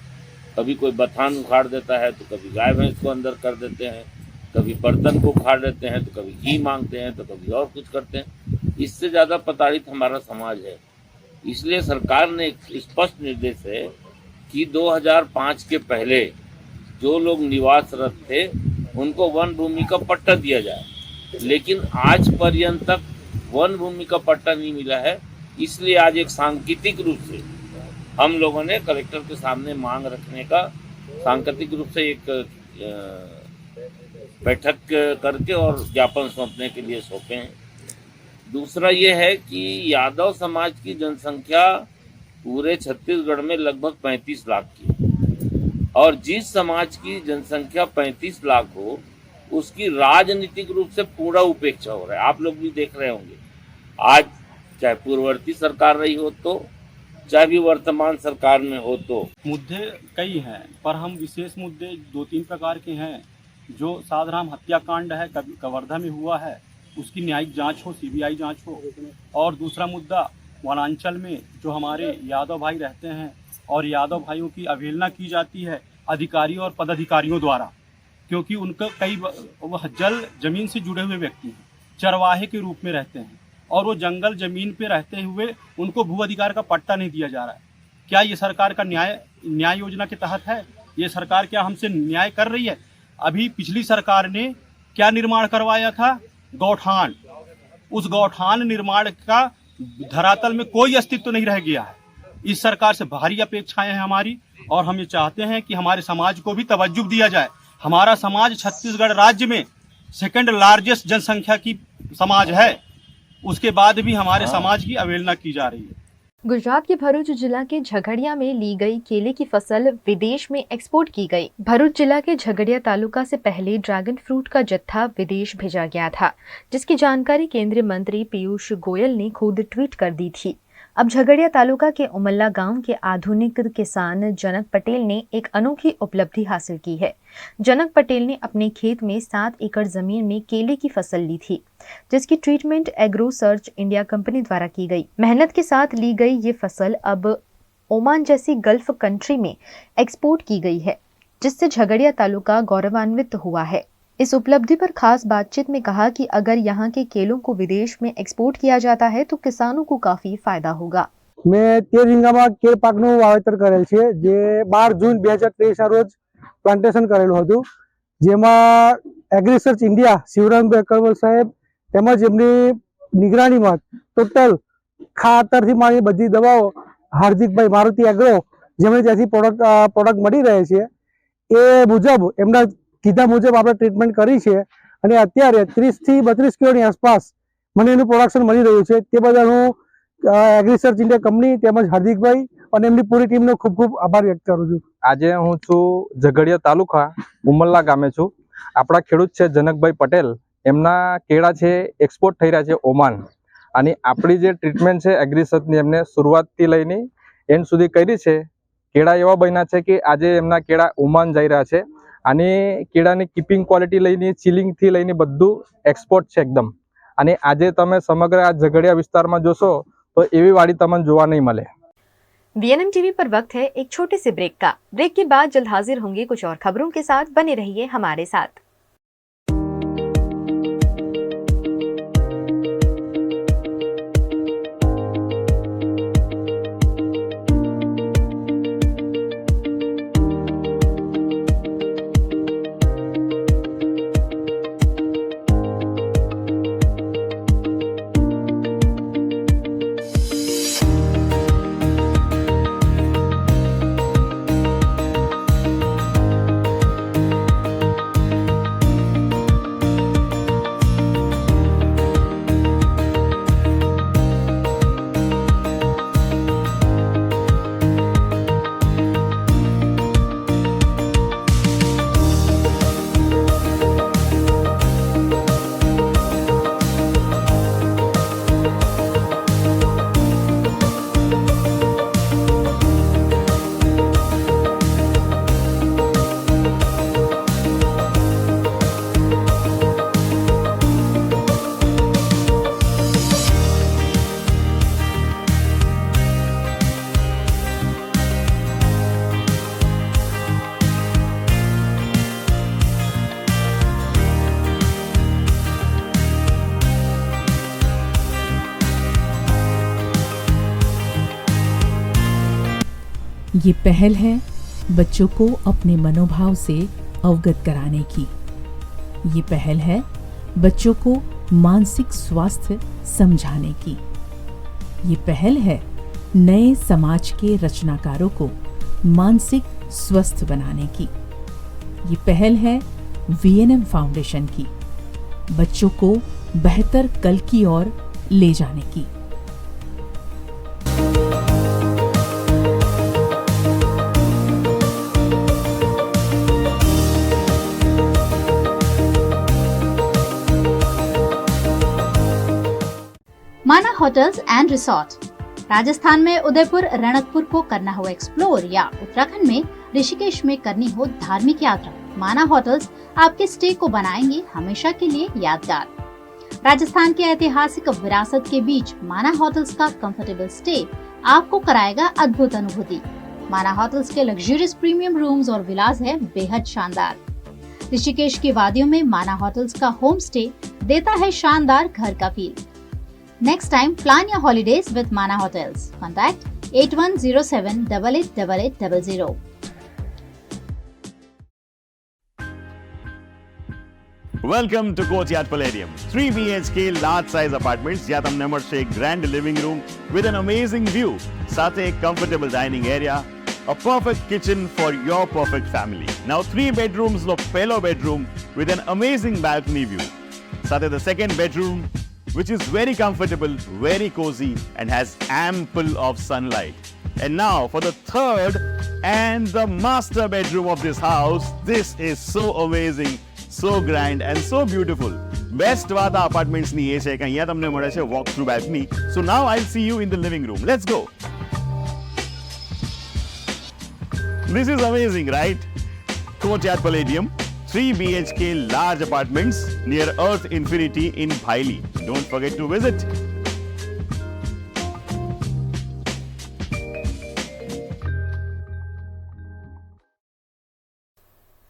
[SPEAKER 14] कभी कोई बथान उखाड़ देता है तो कभी गाय भैंस को अंदर कर देते हैं, कभी बर्तन को उखाड़ देते हैं तो कभी घी मांगते हैं तो कभी और कुछ करते हैं। इससे ज़्यादा प्रताड़ित हमारा समाज है। इसलिए सरकार ने एक स्पष्ट निर्देश है कि 2005 के पहले जो लोग निवासरत थे उनको वन भूमि का पट्टा दिया जाए, लेकिन आज पर्यंत तक वन भूमि का पट्टा नहीं मिला है। इसलिए आज एक सांकेतिक रूप से हम लोगों ने कलेक्टर के सामने मांग रखने का सांकेतिक रूप से एक बैठक करके और ज्ञापन सौंपने के लिए सौंपे हैं। दूसरा ये है कि यादव समाज की जनसंख्या पूरे छत्तीसगढ़ में लगभग 35 लाख की, और जिस समाज की जनसंख्या 35 लाख हो उसकी राजनीतिक रूप से पूरा उपेक्षा हो रहा है। आप लोग भी देख रहे होंगे, आज चाहे पूर्ववर्ती सरकार रही हो तो चाहे भी वर्तमान सरकार में हो तो
[SPEAKER 15] मुद्दे कई हैं, पर हम विशेष मुद्दे 2-3 प्रकार के हैं। जो साधारण हत्याकांड है कवर्धा में हुआ है उसकी न्यायिक जांच हो, सीबीआई जांच हो, और दूसरा मुद्दा वनांचल में जो हमारे यादव भाई रहते हैं और यादव भाइयों की अवहेलना की जाती है अधिकारियों और पदाधिकारियों द्वारा, क्योंकि उनका कई वह जल जमीन से जुड़े हुए व्यक्ति हैं, चरवाहे के रूप में रहते हैं, और वो जंगल जमीन पे रहते हुए उनको भू अधिकार का पट्टा नहीं दिया जा रहा है। क्या ये सरकार का न्याय योजना के तहत है? ये सरकार क्या हमसे न्याय कर रही है? अभी पिछली सरकार ने क्या निर्माण करवाया था? गौठान। उस गौठान निर्माण का धरातल में कोई अस्तित्व नहीं रह गया है। इस सरकार से भारी अपेक्षाएं हैं हमारी, और हम ये चाहते हैं कि हमारे समाज को भी तवज्जो दिया जाए। हमारा समाज छत्तीसगढ़ राज्य में 2nd लार्जेस्ट जनसंख्या की समाज है, उसके बाद भी हमारे समाज की अवहेलना की जा रही है।
[SPEAKER 1] गुजरात के भरूच जिला के झगड़िया में ली गई केले की फसल विदेश में एक्सपोर्ट की गई। भरूच जिला के झगड़िया तालुका से पहले ड्रैगन फ्रूट का जत्था विदेश भेजा गया था, जिसकी जानकारी केंद्रीय मंत्री पीयूष गोयल ने खुद ट्वीट कर दी थी। अब झगड़िया तालुका के उमल्ला गांव के आधुनिक किसान जनक पटेल ने एक अनोखी उपलब्धि हासिल की है। जनक पटेल ने अपने खेत में 7 एकड़ जमीन में केले की फसल ली थी, जिसकी treatment agro search India company द्वारा की गई। मेहनत के साथ ली गई ये फसल अब ओमान जैसी गल्फ कंट्री में एक्सपोर्ट की गई है, जिससे झगड़िया तालुका गौरवान्वित हुआ है। इस उपलब्धि पर खास बातचीत में कहा कि अगर यहाँ के केलों को विदेश में एक्सपोर्ट किया जाता है तो किसानों को काफी फायदा होगा।
[SPEAKER 16] मैं 13 વીંગામાં કેળ પાકનું વાવેતર કરેલ છે, જે 12 જૂન 2023 ના રોજ પ્લાન્ટેશન કરેલું હતું, જેમાં એગ્રી સર્ચ ઇન્ડિયા શિવરામભાઈ અકરવલ સાહેબ તેમજ એમની નિગરાણીમાં ટોટલ ખાતરથી માંડી બધી દવાઓ હાર્દિકભાઈ મારુતિ એગ્રો જેમણે ત્યાંથી પ્રોડક્ટ મળી રહે છે એ મુજબ એમના કીધા મુજબ આપણે ટ્રીટમેન્ટ કરી છે, અને અત્યારે 30 થી 32 કિલોની આસપાસ મને એનું પ્રોડક્શન મળી રહ્યું છે। તે બદલ હું એગ્રી સર્ચ ઇન્ડિયા કંપની તેમજ હાર્દિકભાઈ અને એમની પૂરી ટીમનો ખૂબ ખૂબ આભાર વ્યક્ત કરું છું।
[SPEAKER 17] આજે હું છું ઝઘડિયા તાલુકા ઉમલ્લા ગામે છું। આપણા ખેડૂત છે જનકભાઈ પટેલ, એમના કેળા છે એક્સપોર્ટ થઈ રહ્યા છે ઓમાન, અને આપણી જે ટ્રીટમેન્ટ છે એગ્રી સર્ચની એમને શરૂઆતથી લઈને એન્ડ સુધી કરી છે। કેળા એવા બન્યા છે કે આજે એમના કેળા ઓમાન જઈ રહ્યા છે, અને કેળાની કીપિંગ ક્વોલિટી લઈને ચિલિંગથી લઈને બધું એક્સપોર્ટ છે એકદમ। અને આજે તમે સમગ્ર આ ઝઘડિયા વિસ્તારમાં જોશો તો એવી વાડી તમને જોવા નહીં મળે।
[SPEAKER 1] VNM टीवी पर वक्त है एक छोटे से ब्रेक का। ब्रेक के बाद जल्द हाजिर होंगे कुछ और खबरों के साथ। बने रहिए हमारे साथ।
[SPEAKER 18] ये पहल है बच्चों को अपने मनोभाव से अवगत कराने की। ये पहल है बच्चों को मानसिक स्वास्थ्य समझाने की। ये पहल है नए समाज के रचनाकारों को मानसिक स्वस्थ बनाने की। ये पहल है VNM फाउंडेशन की, बच्चों को बेहतर कल की ओर ले जाने की।
[SPEAKER 19] माना होटल्स एंड रिसोर्ट। राजस्थान में उदयपुर रणकपुर को करना हो एक्सप्लोर या उत्तराखंड में ऋषिकेश में करनी हो धार्मिक यात्रा, माना होटल्स आपके स्टे को बनाएंगे हमेशा के लिए यादगार। राजस्थान के ऐतिहासिक विरासत के बीच माना होटल्स का कंफर्टेबल स्टे आपको कराएगा अद्भुत अनुभूति। माना होटल्स के लग्जरियस प्रीमियम रूम्स और विलास है बेहद शानदार। ऋषिकेश की वादियों में माना होटल्स का होम स्टे देता है शानदार घर का feel. Next time, plan your holidays with Mana Hotels. Contact 8107888800.
[SPEAKER 10] Welcome to Courtyard Palladium. 3 BHK large size apartments જ્યાં તમને મળશે એક grand living room with an amazing view, સાથે એક comfortable dining area, a perfect kitchen for your perfect family. Now 3 bedrooms નો પહેલો bedroom with an amazing balcony view. સાથે the second bedroom which is very comfortable, very cozy and has ample of sunlight. And now for the third and the master bedroom of this house. This is so amazing, so grand and so beautiful. Best વાત આ apartments ની એ છે કે અહીંયા તમને મળે છે walk through balcony. So now I'll see you in the living room. Let's go. This is amazing, right? Courtyard Palladium. 3 BHK large apartments near Earth Infinity in Bhaili. Don't forget to visit.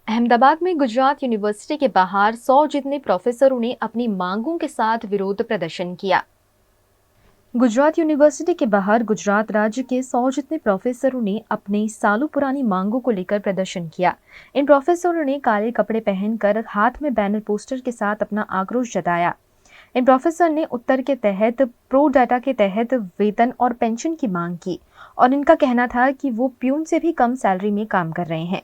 [SPEAKER 1] Ahmedabad में Gujarat university के बाहर 100 जितने प्रोफेसरों ने अपनी मांगों के साथ विरोध प्रदर्शन किया। गुजरात यूनिवर्सिटी के बाहर गुजरात राज्य के 100 जितने प्रोफेसरों ने अपने सालों पुरानी मांगों को लेकर प्रदर्शन किया। इन प्रोफेसरों ने काले कपड़े पहनकर हाथ में बैनर पोस्टर के साथ अपना आक्रोश जताया। इन प्रोफेसर ने उत्तर के तहत प्रो डाटा के तहत वेतन और पेंशन की मांग की और इनका कहना था कि वो प्यून से भी कम सैलरी में काम कर रहे हैं।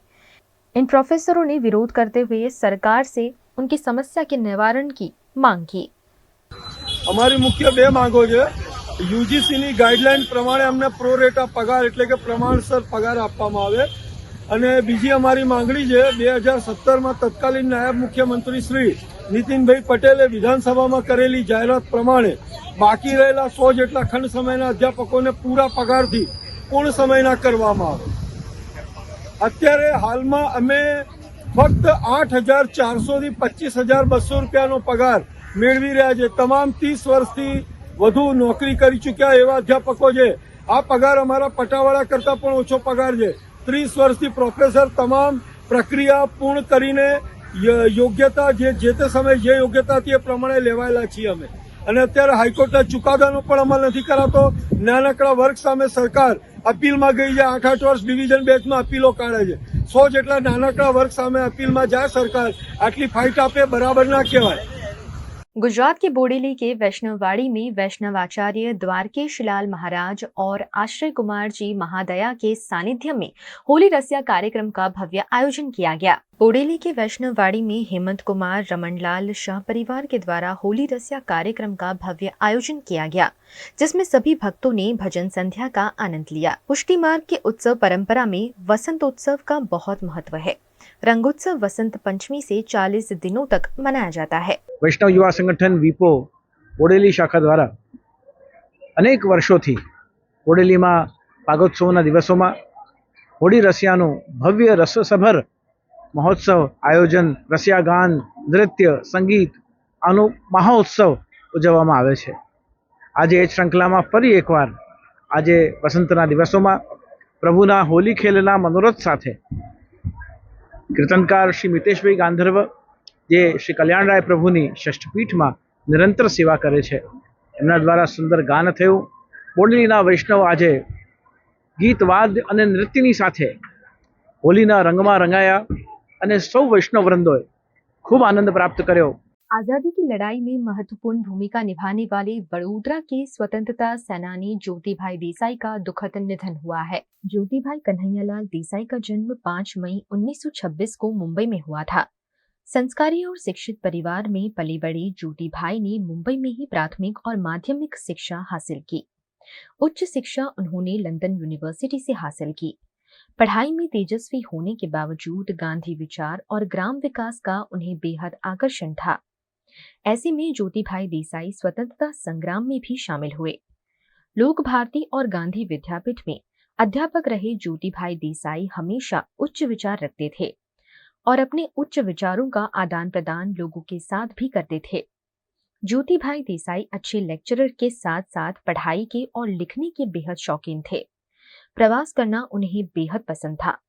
[SPEAKER 1] इन प्रोफेसरों ने विरोध करते हुए सरकार से उनकी समस्या के निवारण की मांग की।
[SPEAKER 20] हमारी मुख्य बे मांगो है યુજીસીની ગાઈડલાઈન પ્રમાણે અમને પ્રો રેટા પગાર એટલે કે પ્રમાણસર પગાર આપવામાં આવે અને બીજી અમારી માંગણી છે 2017માં તત્કાલીન નાયબ મુખ્યમંત્રી શ્રી નીતિનભાઈ પટેલે વિધાનસભામાં કરેલી જાહેરાત પ્રમાણે બાકી રહેલા 100 જેટલા ખંડ સમયના અધ્યાપકોને પૂરા પગારથી પૂર્ણ સમયના કરવામાં આવે। અત્યારે હાલમાં અમે ફક્ત 8,400 થી 25,200 રૂપિયાનો પગાર મેળવી રહ્યા છે। તમામ 30 વર્ષથી વધુ નોકરી કરી ચૂક્યા એવા અધ્યાપકો છે આ પગાર અમારા પટાવાળા કરતા પણ ઓછો પગાર છે. 30 વર્ષથી પ્રોફેસર તમામ પ્રક્રિયા પૂર્ણ કરીને યોગ્યતા જે તે સમયે જે યોગ્યતા હતી એ પ્રમાણે લેવાયેલા છીએ અમે. અને અત્યારે હાઈકોર્ટના ચુકાદાનો પણ અમલ નથી કરાતો. નાનકડા વર્ગ સામે સરકાર અપીલમાં ગઈ છે. 8-8 વર્ષ ડિવિઝન બેન્ચમાં અપીલો કાઢે છે. 100 જેટલા નાનકડા વર્ગ સામે અપીલમાં જાય સરકાર. આટલી ફાઇટ આપે બરાબર ના કહેવાય.
[SPEAKER 1] गुजरात के बोडेली के वैष्णववाड़ी में वैष्णव आचार्य द्वारकेश लाल महाराज और आश्रय कुमार जी महादया के सानिध्य में होली रसिया कार्यक्रम का भव्य आयोजन किया गया. बोडेली के वैष्णववाड़ी में हेमंत कुमार रमनलाल शाह परिवार के द्वारा होली रसिया कार्यक्रम का भव्य आयोजन किया गया, जिसमें सभी भक्तों ने भजन संध्या का आनंद लिया. पुष्टि मार्ग के उत्सव परंपरा में वसंतोत्सव का बहुत महत्व है. रंगोत्सव वसंत पंचमी से 40 दिनों तक मनाया जाता है.
[SPEAKER 16] वैष्णव युवा संगठन वीपो बोडेली शाखा द्वारा अनेक वर्षोथी बोडेलीमां पागोत्सवना दिवसोमां होली रसियानो भव्य रससभर महोत्सव आयोजन, रसिया गान, नृत्य, संगीत आनो महोत्सव उजववामां आवे छे. आजे श्रृंखलामां फरी एकवार आजे वसंतना दिवसोमां प्रभुना होली खेलना मनोरथ साथे कीर्तनकार श्री मितेशभाई गांधर्व जे श्री कल्याणराय प्रभुनी षष्ठपीठ में निरंतर सेवा करे छे, एमना द्वारा सुंदर गान थयुं. बोडेलीना वैष्णव आजे गीत वाद्य अने नृत्यनी साथे होलीना रंगमां रंगाया अने सौ वैष्णव वृंदोए खूब आनंद प्राप्त कर्यो.
[SPEAKER 1] आजादी की लड़ाई में महत्वपूर्ण भूमिका निभाने वाले वडोदरा के स्वतंत्रता सेनानी ज्योतिभाई देसाई का दुखद निधन हुआ है. ज्योतिभाई कन्हैयालाल देसाई का जन्म 5 मई 1926 को मुंबई में हुआ था. संस्कारी और शिक्षित परिवार में पली बड़ी ज्योतिभाई ने मुंबई में ही प्राथमिक और माध्यमिक शिक्षा हासिल की. उच्च शिक्षा उन्होंने लंदन यूनिवर्सिटी से हासिल की. पढ़ाई में तेजस्वी होने के बावजूद गांधी विचार और ग्राम विकास का उन्हें बेहद आकर्षण था. ऐसे में ज्योतिभाई देसाई स्वतंत्रता संग्राम में भी शामिल हुए. लोक भारती और गांधी विद्यापीठ में अध्यापक रहे ज्योतिभाई देसाई हमेशा उच्च विचार रखते थे और अपने उच्च विचारों का आदान प्रदान लोगों के साथ भी करते थे. ज्योतिभाई देसाई अच्छे लेक्चरर के साथ साथ पढ़ाई के और लिखने के बेहद शौकीन थे. प्रवास करना उन्हें बेहद पसंद था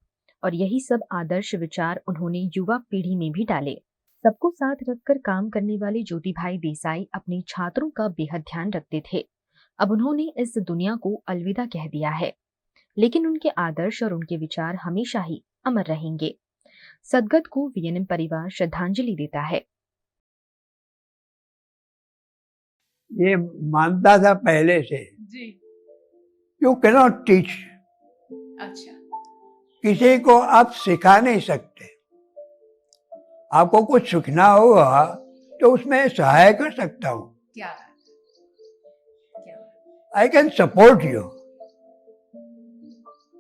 [SPEAKER 1] और यही सब आदर्श विचार उन्होंने युवा पीढ़ी में भी डाले. सबको साथ रखकर काम करने वाले ज्योतिभाई देसाई अपने छात्रों का बेहद ध्यान रखते थे. अब उन्होंने इस दुनिया को अलविदा कह दिया है, लेकिन उनके आदर्श और उनके विचार हमेशा ही अमर रहेंगे. सदगत को वीएनएम परिवार श्रद्धांजलि देता है.
[SPEAKER 21] ये मानता था पहले से
[SPEAKER 22] जी.
[SPEAKER 21] You cannot teach.
[SPEAKER 22] अच्छा.
[SPEAKER 21] किसी को आप सिखा नहीं सकते. आपको कुछ सीखना होगा तो उसमें सहाय कर सकता हूँ.
[SPEAKER 22] क्या
[SPEAKER 21] आई कैन सपोर्ट यू,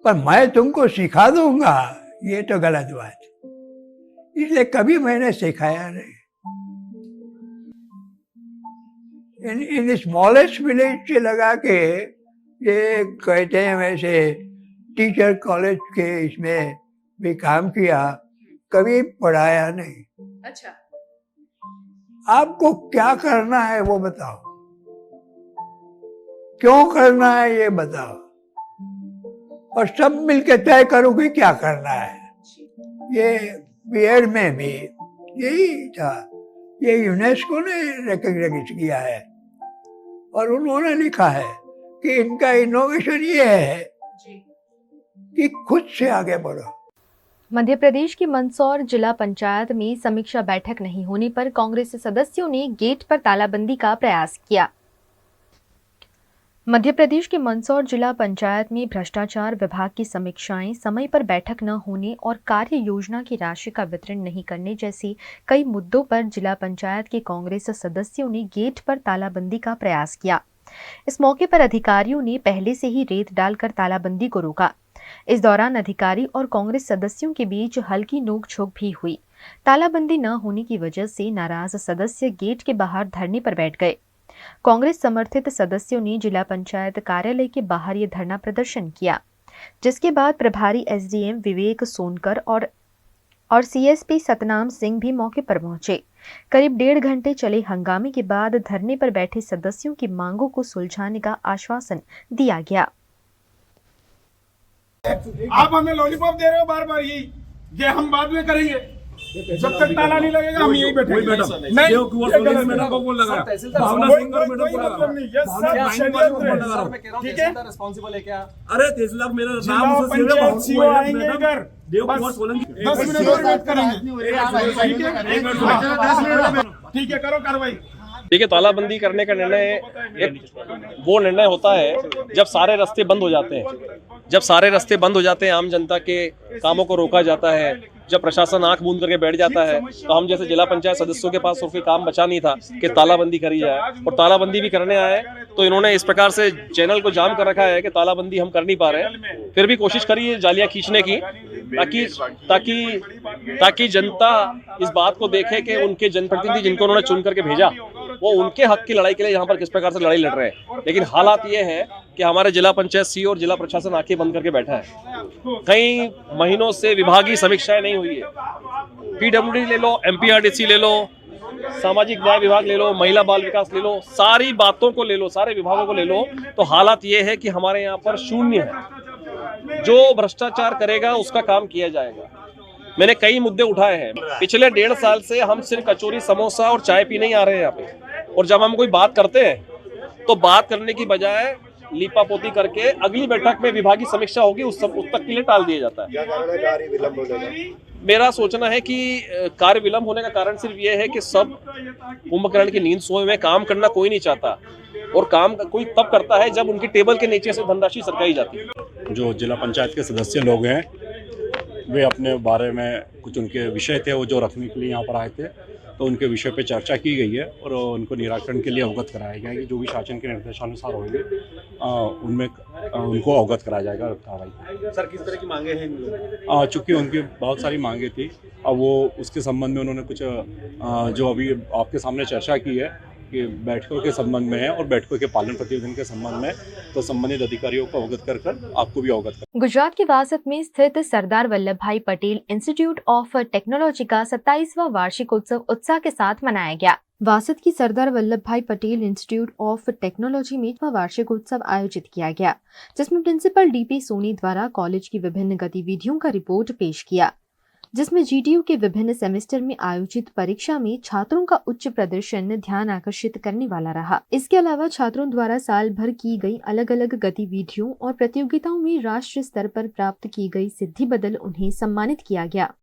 [SPEAKER 21] पर मैं तुमको सिखा दूंगा ये तो गलत बात. इसलिए कभी मैंने सिखाया नहीं. इन स्मॉलेस्ट विलेज से लगा के ये कहते हैं वैसे टीचर कॉलेज के इसमें भी काम किया, कभी पढ़ाया नहीं.
[SPEAKER 22] अच्छा.
[SPEAKER 21] आपको क्या करना है वो बताओ, क्यों करना है ये बताओ, और सब मिलके तय करो कि क्या करना है. ये बीएड में भी यही था. ये यूनेस्को ने रिकॉग्नाइज किया है और उन्होंने लिखा है कि इनका इनोवेशन ये है कि खुद से आगे बढ़ो.
[SPEAKER 1] मध्य प्रदेश के मंदसौर जिला पंचायत में समीक्षा बैठक नहीं होने पर कांग्रेस सदस्यों ने गेट पर तालाबंदी का प्रयास किया. मध्य प्रदेश के मंदसौर जिला पंचायत में भ्रष्टाचार विभाग की समीक्षाएं, समय पर बैठक न होने और कार्य योजना की राशि का वितरण नहीं करने जैसी कई मुद्दों पर जिला पंचायत के कांग्रेस सदस्यों ने गेट पर तालाबंदी का प्रयास किया. इस मौके पर अधिकारियों ने पहले से ही रेत डालकर तालाबंदी को रोका. इस दौरान अधिकारी और कांग्रेस सदस्यों के बीच हल्की नोकझोंक भी हुई. तालाबंदी न होने की वजह से नाराज सदस्य गेट के बाहर धरने पर बैठ गए. कांग्रेस समर्थित सदस्यों ने जिला पंचायत कार्यालय के बाहर ये धरना प्रदर्शन किया, जिसके बाद प्रभारी एसडीएम विवेक सोनकर और सीएसपी सतनाम सिंह भी मौके पर पहुंचे. करीब 1.5 घंटे चले हंगामे के बाद धरने पर बैठे सदस्यों की मांगों को सुलझाने का आश्वासन दिया गया.
[SPEAKER 20] आप हमें लॉलीपॉप दे रहे हो बार बार, ये हम बाद में करेंगे, जब तक ताला नहीं लगेगा हम यही बैठेंगे। ठीक है,
[SPEAKER 15] रिस्पॉन्सिबल है क्या?
[SPEAKER 20] अरे तहसीलदार मेरा नाम पंचायत सीओ आएंगे इधर, 10 मिनट और वेट करेंगे। ठीक है, करो कार्रवाई।
[SPEAKER 3] देखिए, तालाबंदी करने का निर्णय एक वो निर्णय होता है जब सारे रास्ते बंद हो जाते हैं। जब सारे रास्ते बंद हो जाते हैं, आम जनता के कामों को रोका जाता है, जब प्रशासन आंख मूंद करके बैठ जाता है, तो हम जैसे जिला पंचायत सदस्यों के पास और कोई काम बचा नहीं था कि तालाबंदी करी जाए, और तालाबंदी भी करने आए तो इन्होंने इस प्रकार से चैनल को जाम कर रखा है कि तालाबंदी हम कर नहीं पा रहे हैं। फिर भी कोशिश करी है जालियां खींचने की, ताकि जनता इस बात को देखे कि उनके जनप्रतिनिधि जिनको उन्होंने चुन करके भेजा वो उनके हक की लड़ाई के लिए यहाँ पर किस प्रकार से लड़ाई लड़ रहे हैं। लेकिन हालात ये है कि हमारे जिला पंचायत सीओ और जिला प्रशासन आंखें बंद करके बैठा है। कई महीनों से विभागीय समीक्षाएं नहीं हुई है। पीडब्ल्यूडी ले लो, एमपीआरडीसी ले लो, सामाजिक न्याय विभाग ले लो, महिला बाल विकास ले लो, सारी बातों को ले लो, सारे विभागों को ले लो, तो हालात ये है कि हमारे यहाँ पर शून्य है। जो भ्रष्टाचार करेगा उसका काम किया जाएगा। मैंने कई मुद्दे उठाए हैं। पिछले 1.5 साल से हम सिर्फ कचौरी, समोसा और चाय पीने ही आ रहे हैं यहाँ पे, और जब हम कोई बात करते हैं तो बात करने की बजाय लीपापोती करके अगली बैठक में विभागीय समीक्षा होगी उस तक के लिए टाल दिया जाता है। मेरा सोचना है कि कार्य विलंब होने का कारण सिर्फ ये है कि सब कुंभकर्ण की नींद सोए में काम करना कोई नहीं चाहता, और काम कोई तब करता है जब उनकी टेबल के नीचे से धनराशि सरकाई जाती है।
[SPEAKER 4] जो जिला पंचायत के सदस्य लोग हैं वे अपने बारे में कुछ उनके विषय थे वो जो रखने के लिए यहाँ पर आए थे, तो उनके विषय पे चर्चा की गई है और उनको निराकरण के लिए अवगत कराया गया है कि जो भी शासन के निर्देशानुसार होंगे उनमें उनको अवगत कराया जाएगा कार्रवाई।
[SPEAKER 15] सर, किस तरह की मांगे हैं?
[SPEAKER 4] चूँकि उनकी बहुत सारी मांगे थी, अब वो उसके संबंध में उन्होंने कुछ जो अभी आपके सामने चर्चा की है कि बैठकों के संबंध में है और बैठकों के पालन प्रतिवेदन के संबंध में, तो संबंधित अधिकारियों को अवगत कर आपको भी अवगत कर।
[SPEAKER 1] गुजरात के वासद में स्थित सरदार वल्लभ भाई पटेल इंस्टीट्यूट ऑफ टेक्नोलॉजी का 27वां वार्षिकोत्सव उत्साह के साथ मनाया गया। वासद की सरदार वल्लभ भाई पटेल इंस्टीट्यूट ऑफ टेक्नोलॉजी में वार्षिकोत्सव आयोजित किया गया, जिसमें प्रिंसिपल डीपी सोनी द्वारा कॉलेज की विभिन्न गतिविधियों का रिपोर्ट पेश किया, जिसमें जीटीयू के विभिन्न सेमेस्टर में आयोजित परीक्षा में छात्रों का उच्च प्रदर्शन ध्यान आकर्षित करने वाला रहा। इसके अलावा छात्रों द्वारा साल भर की गई अलग अलग गतिविधियों और प्रतियोगिताओं में राष्ट्रीय स्तर पर प्राप्त की गई सिद्धि बदल उन्हें सम्मानित किया गया।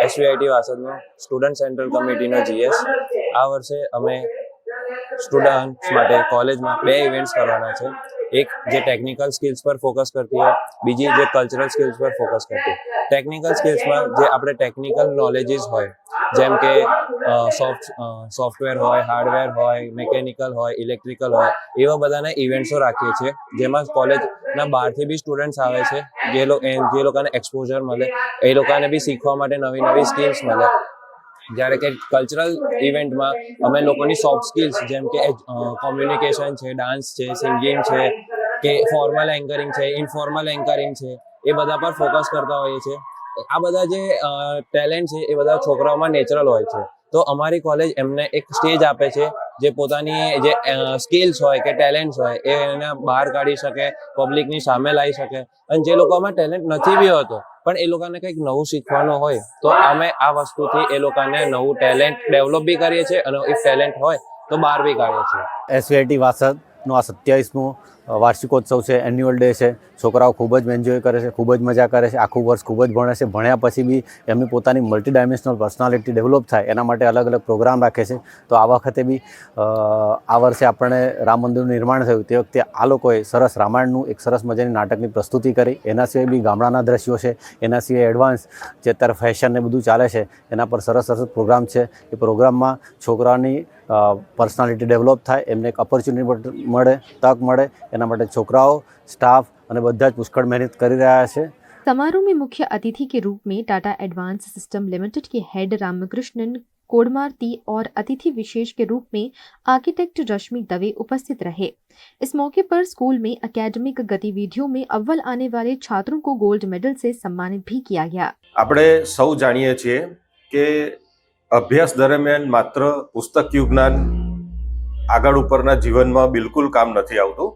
[SPEAKER 23] SVIT વાસદનો સ્ટુડન્ટ સેન્ટ્રલ કમિટીનો GS આ વર્ષે અમે સ્ટુડન્ટ્સ માટે કોલેજમાં 2 ઇવેન્ટ્સ કરવાના છે। એક જે ટેકનિકલ સ્કિલ્સ પર ફોકસ કરતી હોય, બીજી જે કલ્ચરલ સ્કિલ્સ પર ફોકસ કરતી હોય। ટેકનિકલ સ્કિલ્સમાં જે આપણે ટેકનિકલ નોલેજીસ હોય, જેમ કે સોફ્ટવેર હોય, હાર્ડવેર હોય, મેકેનિકલ હોય, ઇલેક્ટ્રિકલ હોય, એવા બધાના ઇવેન્ટ્સો રાખીએ છીએ, જેમાં કોલેજના બહારથી બી સ્ટુડન્ટ્સ આવે છે, જે લોકોને એક્સપોઝર મળે, એ લોકોને બી શીખવા માટે નવી નવી સ્કિલ્સ મળે। જ્યારે કે કલ્ચરલ ઇવેન્ટમાં અમે લોકોની સોફ્ટ સ્કિલ્સ જેમ કે કોમ્યુનિકેશન છે, ડાન્સ છે, સિંગિંગ છે, કે ફોર્મલ એન્કરિંગ છે, ઇનફોર્મલ એન્કરિંગ છે, એ બધા પર ફોકસ કરતા હોઈએ છીએ। આ બધા જે ટેલેન્ટ છે એ બધા છોકરાઓમાં નેચરલ હોય છે, તો અમારી કોલેજ એમને એક સ્ટેજ આપે છે જે પોતાની જે સ્કિલ્સ હોય કે ટેલેન્ટ્સ હોય એને બહાર કાઢી શકે, પબ્લિકની સામે લાવી શકે। અને જે લોકોમાં ટેલેન્ટ નથી બી હોતો પણ એ લોકોને કંઈક નવું શીખવાનું હોય તો અમે આ વસ્તુથી એ લોકોને નવું ટેલેન્ટ ડેવલપ બી કરીએ છીએ અને એ ટેલેન્ટ હોય તો બહાર બી કાઢીએ છીએ।
[SPEAKER 24] SVIT વાસદનો આ 27મો વાર્ષિકોત્સવ છે, એન્યુઅલ ડે છે। છોકરાઓ ખૂબ જ એન્જોય કરે છે, ખૂબ જ મજા કરે છે, આખું વર્ષ ખૂબ જ ભણે છે। ભણ્યા પછી બી એમની પોતાની મલ્ટી ડાયમેન્શનલ પર્સનાલિટી ડેવલપ થાય એના માટે અલગ અલગ પ્રોગ્રામ રાખે છે। તો આ વખતે બી આ વર્ષે આપણે રામ મંદિરનું નિર્માણ થયું તે વખતે આ લોકોએ સરસ રામાયણનું એક સરસ મજાની નાટકની પ્રસ્તુતિ કરી। એના સિવાય બી ગામડાના દ્રશ્યો છે, એના સિવાય એડવાન્સ જે અત્યારે ફેશન ને બધું ચાલે છે એના પર સરસ સરસ પ્રોગ્રામ છે। એ પ્રોગ્રામમાં છોકરાઓની પર્સનાલિટી ડેવલપ થાય, એમને એક ઓપોર્ચ્યુનિટી મળે, તક મળે, એના માટે છોકરાઓ, સ્ટાફ અને બધા જ પુષ્કળ મહેનત કરી રહ્યા છે।
[SPEAKER 1] समारोह में मुख्य अतिथि के रूप में टाटा एडवांस सिस्टम लिमिटेड के हेड रामकृष्णन कोडमारती और अतिथि विशेष के रूप में आर्किटेक्ट रश्मि दवे उपस्थित रहे। इस मौके पर स्कूल में एकेडमिक गतिविधियों में अव्वल आने वाले छात्रों को गोल्ड मेडल से सम्मानित भी किया गया।
[SPEAKER 2] આપણે સૌ જાણીએ છીએ કે અભ્યાસ દરમિયાન માત્ર પુસ્તકીય જ્ઞાન આગળ ઉપરના જીવનમાં બિલકુલ કામ નથી આવતું।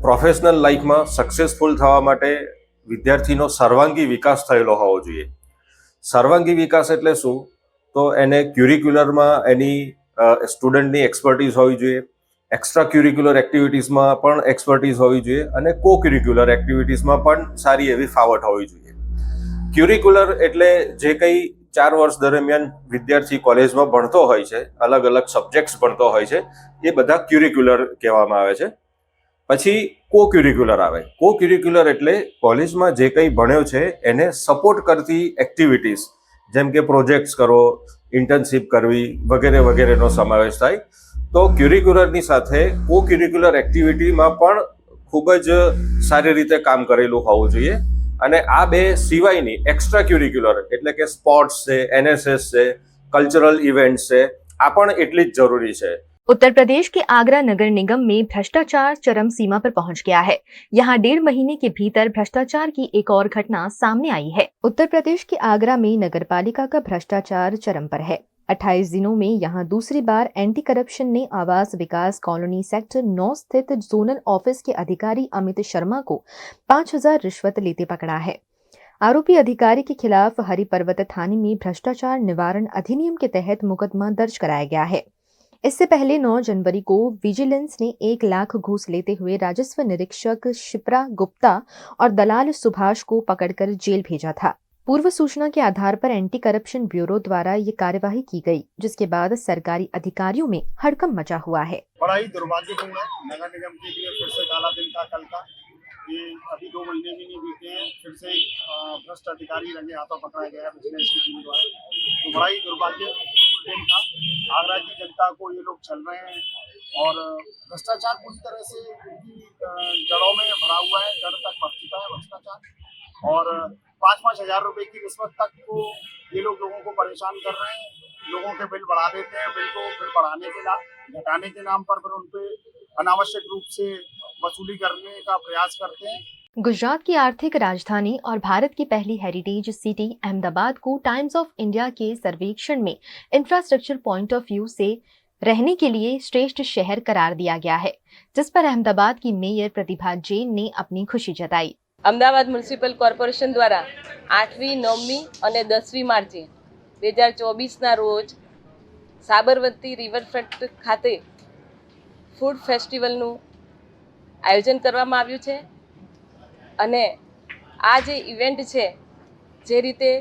[SPEAKER 2] પ્રોફેશનલ લાઈફમાં સક્સેસફુલ થવા માટે વિદ્યાર્થીનો સર્વાંગી વિકાસ થયેલો હોવો જોઈએ। સર્વાંગી વિકાસ એટલે શું? તો એને ક્યુરિક્યુલરમાં એની સ્ટુડન્ટની એક્સપર્ટીઝ હોવી જોઈએ, એક્સ્ટ્રા ક્યુરિક્યુલર એક્ટિવિટીઝમાં પણ એક્સપર્ટીઝ હોવી જોઈએ અને કો ક્યુરિક્યુલર એક્ટિવિટીઝમાં પણ સારી એવી ફાવટ હોવી જોઈએ। ક્યુરિક્યુલર એટલે જે કંઈ 4 વર્ષ દરમિયાન વિદ્યાર્થી કોલેજમાં ભણતો હોય છે, અલગ અલગ સબ્જેક્ટ્સ ભણતો હોય છે, એ બધા ક્યુરિક્યુલર કહેવામાં આવે છે। પછી કો ક્યુરિક્યુલર આવે। કો ક્યુરિક્યુલર એટલે કોલેજમાં જે કંઈ ભણ્યો છે એને સપોર્ટ કરતી એક્ટિવિટીઝ, જેમ કે પ્રોજેક્ટ્સ કરો, ઇન્ટર્નશીપ કરવી વગેરે વગેરેનો સમાવેશ થાય। તો ક્યુરિક્યુલરની સાથે કો ક્યુરિક્યુલર એક્ટિવિટીમાં પણ ખૂબ જ સારી રીતે કામ કરેલું હોવું જોઈએ। અને આ બે સિવાયની એક્સ્ટ્રા ક્યુરિક્યુલર એટલે કે સ્પોર્ટ્સ છે, NSS છે, કલ્ચરલ ઇવેન્ટ્સ છે, આ પણ એટલી જ જરૂરી છે।
[SPEAKER 1] उत्तर प्रदेश के आगरा नगर निगम में भ्रष्टाचार चरम सीमा पर पहुंच गया है। यहां 1.5 महीने के भीतर भ्रष्टाचार की एक और घटना सामने आई है। उत्तर प्रदेश के आगरा में नगरपालिका का भ्रष्टाचार चरम पर है। 28 दिनों में यहां दूसरी बार एंटी करप्शन ने आवास विकास कॉलोनी सेक्टर 9 स्थित जोनल ऑफिस के अधिकारी अमित शर्मा को 5,000 रिश्वत लेते पकड़ा है। आरोपी अधिकारी के खिलाफ हरिपर्वत थाने में भ्रष्टाचार निवारण अधिनियम के तहत मुकदमा दर्ज कराया गया है। इससे पहले 9 जनवरी को विजिलेंस ने 1 लाख घूस लेते हुए राजस्व निरीक्षक शिप्रा गुप्ता और दलाल सुभाष को पकड़कर जेल भेजा था। पूर्व सूचना के आधार पर एंटी करप्शन ब्यूरो द्वारा ये कार्यवाही की गई, जिसके बाद सरकारी अधिकारियों में हड़कंप मचा हुआ है।
[SPEAKER 5] बड़ा ही दुर्भाग्यपूर्ण है नगर निगम के लिए फिर से काला दिन था कल का। ये अभी 2 महीने भी नहीं बीते हैं, फिर से भ्रष्ट अधिकारी रंगे हाथों पकड़ा गया है विजिलेंस की टीम द्वारा। तो बड़ा ही दुर्भाग्यपूर्ण दिन था। आगरा की जनता को ये लोग छल रहे हैं और भ्रष्टाचार पूरी तरह से उनकी जड़ों में भरा हुआ है, जड़ तक पहुंच चुका है भ्रष्टाचार। और 5-5 हजार रुपए की रिश्वत तक को ये लोगों को परेशान कर रहे हैं। लोगों के बिल बढ़ा देते हैं, बिल को फिर बढ़ाने के नाम घटाने के नाम पर फिर उन पे अनावश्यक रूप से वसूली करने का प्रयास करते हैं।
[SPEAKER 1] गुजरात की आर्थिक राजधानी और भारत की पहली हेरिटेज सिटी अहमदाबाद को टाइम्स ऑफ इंडिया के सर्वेक्षण में इंफ्रास्ट्रक्चर पॉइंट ऑफ व्यू से रहने के लिए श्रेष्ठ शहर करार दिया गया है, जिस पर अहमदाबाद की मेयर प्रतिभा जैन ने अपनी खुशी जताई।
[SPEAKER 6] અમદાવાદ મ્યુનિસિપલ કોર્પોરેશન દ્વારા 8મી, 9મી અને 10મી માર્ચે 2024ના રોજ સાબરમતી રિવરફ્રન્ટ ખાતે ફૂડ ફેસ્ટિવલનું આયોજન કરવામાં આવ્યું છે અને આ જે ઇવેન્ટ છે, જે રીતે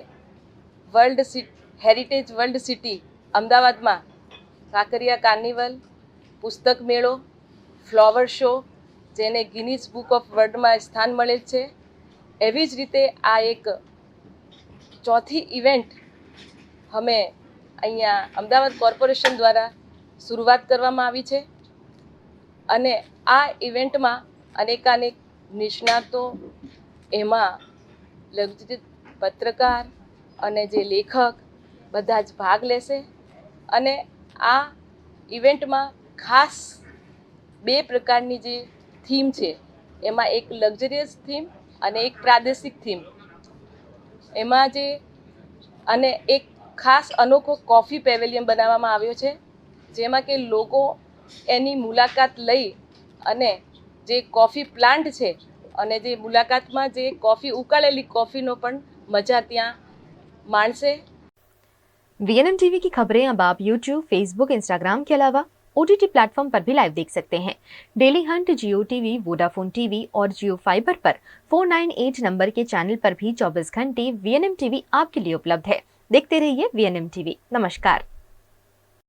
[SPEAKER 6] હેરિટેજ વર્લ્ડ સિટી અમદાવાદમાં કાંકરિયા કાર્નિવલ, પુસ્તક મેળો, ફ્લાવર શો, જેને ગિનીસ બુક ઓફ વર્લ્ડમાં સ્થાન મળેલ છે, એવી જ રીતે આ એક ચોથી ઇવેન્ટ અમે અહીંયા અમદાવાદ કોર્પોરેશન દ્વારા શરૂઆત કરવામાં આવી છે અને આ ઇવેન્ટમાં અનેકાનેક નિષ્ણાતો, એમાં લગજિત પત્રકાર અને જે લેખક બધા જ ભાગ લેશે અને આ ઇવેન્ટમાં ખાસ 2 પ્રકારની જે થીમ છે, એમાં એક લક્ઝરિયસ થીમ અને એક પ્રાદેશિક થીમ, એમાં જે અને એક ખાસ અનોખો કોફી પેવેલિયન બનાવવામાં આવ્યો છે, જેમાં કે લોકો એની મુલાકાત લઈ અને જે કોફી પ્લાન્ટ છે અને જે મુલાકાતમાં જે કોફી ઉકાળેલી કોફીનો પણ મજા ત્યાં માણશે।
[SPEAKER 1] VNM टीवी की खबरें अब आप YouTube, Facebook, Instagram के अलावा OTT प्लेटफॉर्म पर भी लाइव देख सकते हैं। डेली हंट, जियो टीवी, वोडाफोन टीवी और जियो फाइबर पर 498 नंबर के चैनल पर भी 24 घंटे VNM टीवी आपके लिए उपलब्ध है। देखते रहिए VNM टीवी। नमस्कार।